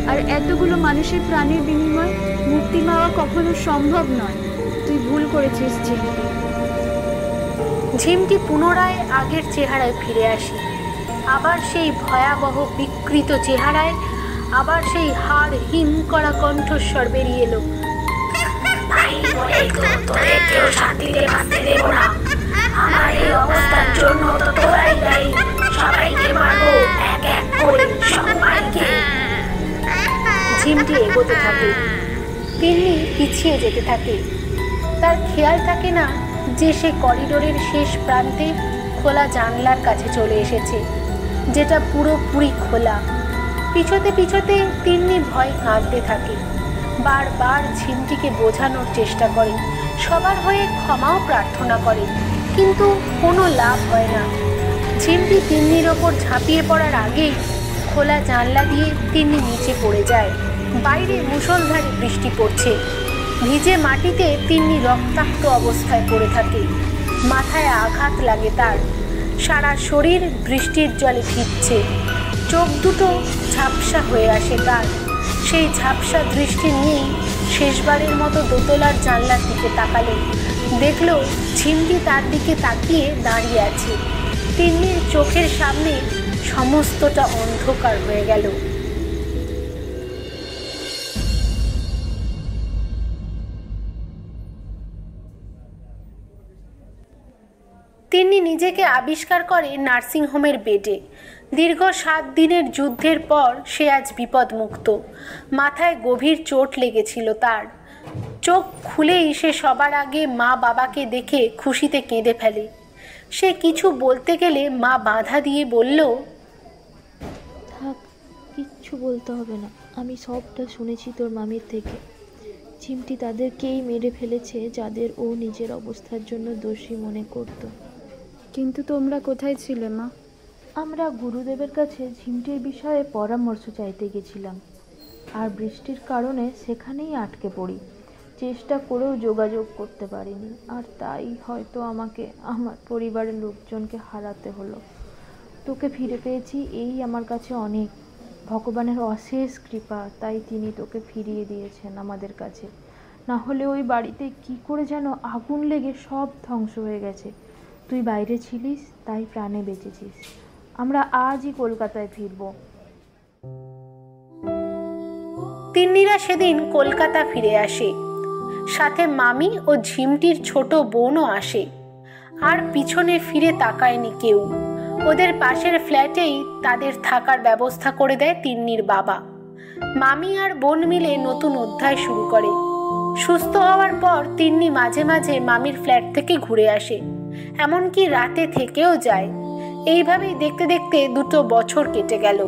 আর এতগুলো মানুষের প্রাণের বিনিময়ে মুক্তি পাওয়া কখনো সম্ভব নয়। তুই ভুল করেছিস ঝিমটি। ঝিমটি পুনরায় আগের চেহারায় ফিরে আসে, আবার সেই ভয়াবহ বিকৃত চেহারায়, আবার সেই হাড় হিম করা কণ্ঠস্বর বেরিয়ে এলো। আমার এই অবস্থার জন্য তো তোরাই দায়ী। সবাইকে মারবো এক এক করে, সবাইকে। ঝিমটি এগোতে থাকে, তিন্নি পিছিয়ে যেতে থাকে। তার খেয়াল থাকে না যে সে করিডোরের শেষ প্রান্তে খোলা জানলার কাছে চলে এসেছে, যেটা পুরোপুরি খোলা। পিছোতে পিছোতে তিন্নি ভয় কাঁদতে থাকে। বারবার ঝিমটিকে বোঝানোর চেষ্টা করে, সবার হয়ে ক্ষমাও প্রার্থনা করে, কিন্তু কোনো লাভ হয় না। ঝিমটি তিন্নির ওপর ঝাঁপিয়ে পড়ার আগেই খোলা জানলা দিয়ে তিন্নি নিচে পড়ে যায়। বাইরে মুষলধারে বৃষ্টি পড়ছে। ভিজে মাটিতে তিন্নি রক্তাক্ত অবস্থায় পড়ে থাকে। মাথায় আঘাত লাগে তার, সারা শরীর বৃষ্টির জলে ভিজছে। চোখ দুটো ঝাপসা হয়ে আসে তার। সেই ঝাপসা দৃষ্টি নিয়েই শেষবারের মতো দোতলার জানলার দিকে তাকালো। দেখলো ঝিমটি তার দিকে তাকিয়ে দাঁড়িয়ে আছে। তিন্নির চোখের সামনে সমস্তটা অন্ধকার হয়ে গেল। তিন্নি নিজেকে আবিষ্কার করে নার্সিংহোমের বেডে। দীর্ঘ 7 দিনের যুদ্ধের পর সে আজ বিপদমুক্ত। মাথায় গভীর চোট লেগেছিল তার। চোখ খুলেই সে সবার আগে মা বাবাকে দেখে খুশিতে কেঁদে ফেলে। সে কিছু বলতে গেলে মা বাধা দিয়ে বলল, থাক, কিচ্ছু বলতে হবে না, আমি সবটা শুনেছি তোর মামির থেকে। ঝিমটি তাদেরকেই মেরে ফেলেছে যাদের ও নিজের অবস্থার জন্য দোষী মনে করত। কিন্তু তোমরা কোথায় ছিলে মা? আমরা গুরুদেবের কাছে ঝিমটির বিষয়ে পরামর্শ চাইতে গেছিলাম, আর বৃষ্টির কারণে সেখানেই আটকে পড়ি। চেষ্টা করেও যোগাযোগ করতে পারিনি, আর তাই হয়তো আমাকে আমার পরিবারের লোকজনকে হারাতে হলো। তোকে ফিরে পেয়েছি, এই আমার কাছে অনেক। ভগবানের অশেষ কৃপা, তাই তিনি তোকে ফিরিয়ে দিয়েছেন আমাদের কাছে। না হলে ওই বাড়িতে কি করে যেন আগুন লেগে সব ধ্বংস হয়ে গেছে। তুই বাইরে ছিলিস, তাই প্রাণে বেঁচেছিস। আমরা আজই কলকাতায় ফিরব। তিন্নিরা সেদিন কলকাতা ফিরে আসে। সাথে মামি ও ঝিমটির ছোট বোনও আসে। আর পিছনে ফিরে তাকায়নি কেউ। ওদের পাশের ফ্ল্যাটেই তাদের থাকার ব্যবস্থা করে দেয় তিন্নির বাবা। মামি আর বোন মিলে নতুন অধ্যায় শুরু করে। সুস্থ হওয়ার পর তিন্নি মাঝে মাঝে মামির ফ্ল্যাট থেকে ঘুরে আসে, এমনকি রাতে থেকেও যায়। এইভাবেই দেখতে দেখতে 2 বছর কেটে গেল।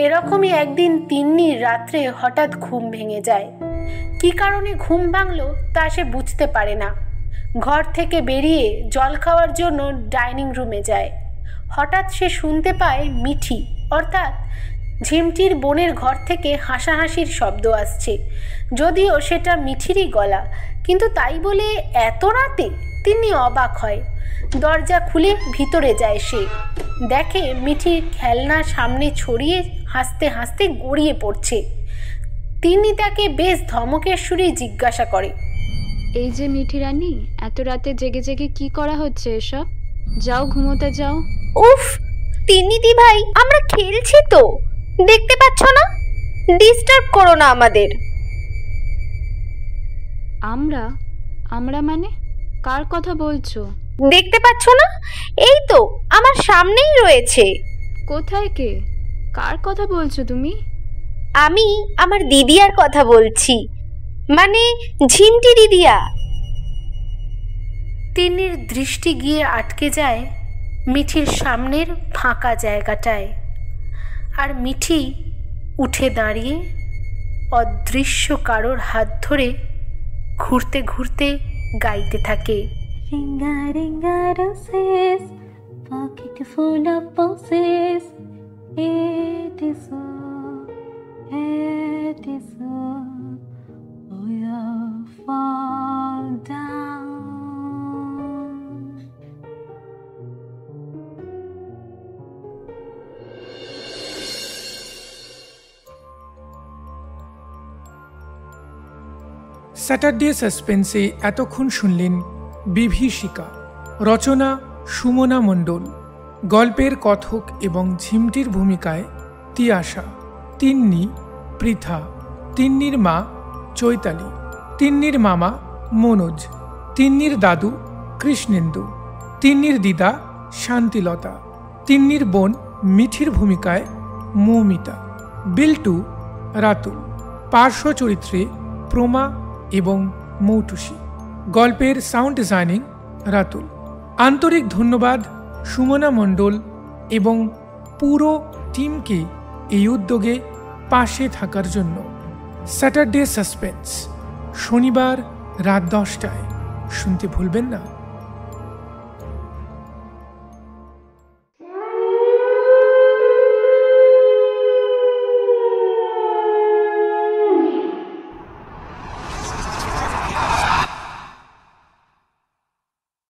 এরকমই একদিন তিন্নির রাত্রে হঠাৎ ঘুম ভেঙে যায়। কি কারণে ঘুম ভাঙলো তা সে বুঝতে পারে না। ঘর থেকে বেরিয়ে জল খাওয়ার জন্য ডাইনিং রুমে যায়। হঠাৎ সে শুনতে পায় মিঠি অর্থাৎ ঝিমটির বোনের ঘর থেকে হাসাহাসির শব্দ আসছে। যদিও সেটা মিঠিরই গলা, কিন্তু তাই বলে এত রাতে? তিনি অবাক হয়। দরজা খুলে ভিতরে যায় সে। দেখে মিঠির খেলনা সামনে ছড়িয়ে হাসতে হাসতে গড়িয়ে পড়ছে। তিনি তাকে বেশ ধমকের সুরে জিজ্ঞাসা করে, এই যে মিঠি রানী, এত রাতে জেগে জেগে কি করা হচ্ছে এসব? যাও ঘুমোতে যাও। উফ তিন্নিদি ভাই, আমরা খেলছি তো, দেখতে পাচ্ছ না? ডিস্টার্ব করো না আমাদের। আমরা? আমরা মানে কার কথা বলছো? দেখতে পাচ্ছ না? এই তো আমার সামনেই রয়েছে। কোথায় কে? কার কথা বলছো তুমি? আমি আমার দিদিয়ার কথা বলছি, মানে ঝিমটি দিদিয়া। তিন্নির দৃষ্টি গিয়ে আটকে যায় মিঠির সামনের ফাঁকা জায়গাটায়। আর মিঠি উঠে দাঁড়িয়ে অদৃশ্য কারোর হাত ধরে ঘুরতে ঘুরতে গাইতে থাকে, ring a ring a roses, pocket full of posies, it is so, we all fall down. Saturday সাসপেন্সে এতক্ষণ শুনলেন বিভীষিকা, রচনা সুমনা মণ্ডল, গল্পের কথক এবং ঝিমটির ভূমিকায় তিয়াশা, তিন্নি পৃথা, তিন্নির মা চৈতালি, তিন্নির মামা মনোজ, তিন্নির দাদু কৃষ্ণেন্দু, তিন্নির দিদা শান্তিলতা, তিন্নির বোন মিঠির ভূমিকায় মৌমিতা, বিল্টু রাতুল, পার্শ্ব চরিত্রে প্রমা এবং মৌটুসী। গল্পের সাউন্ড ডিজাইনিং রাতুল। আন্তরিক ধন্যবাদ সুমনা মণ্ডল এবং পুরো টিমকে এই উদ্যোগে পাশে থাকার জন্য। স্যাটারডে সাসপেন্স শনিবার রাত 10টায় শুনতে ভুলবেন না।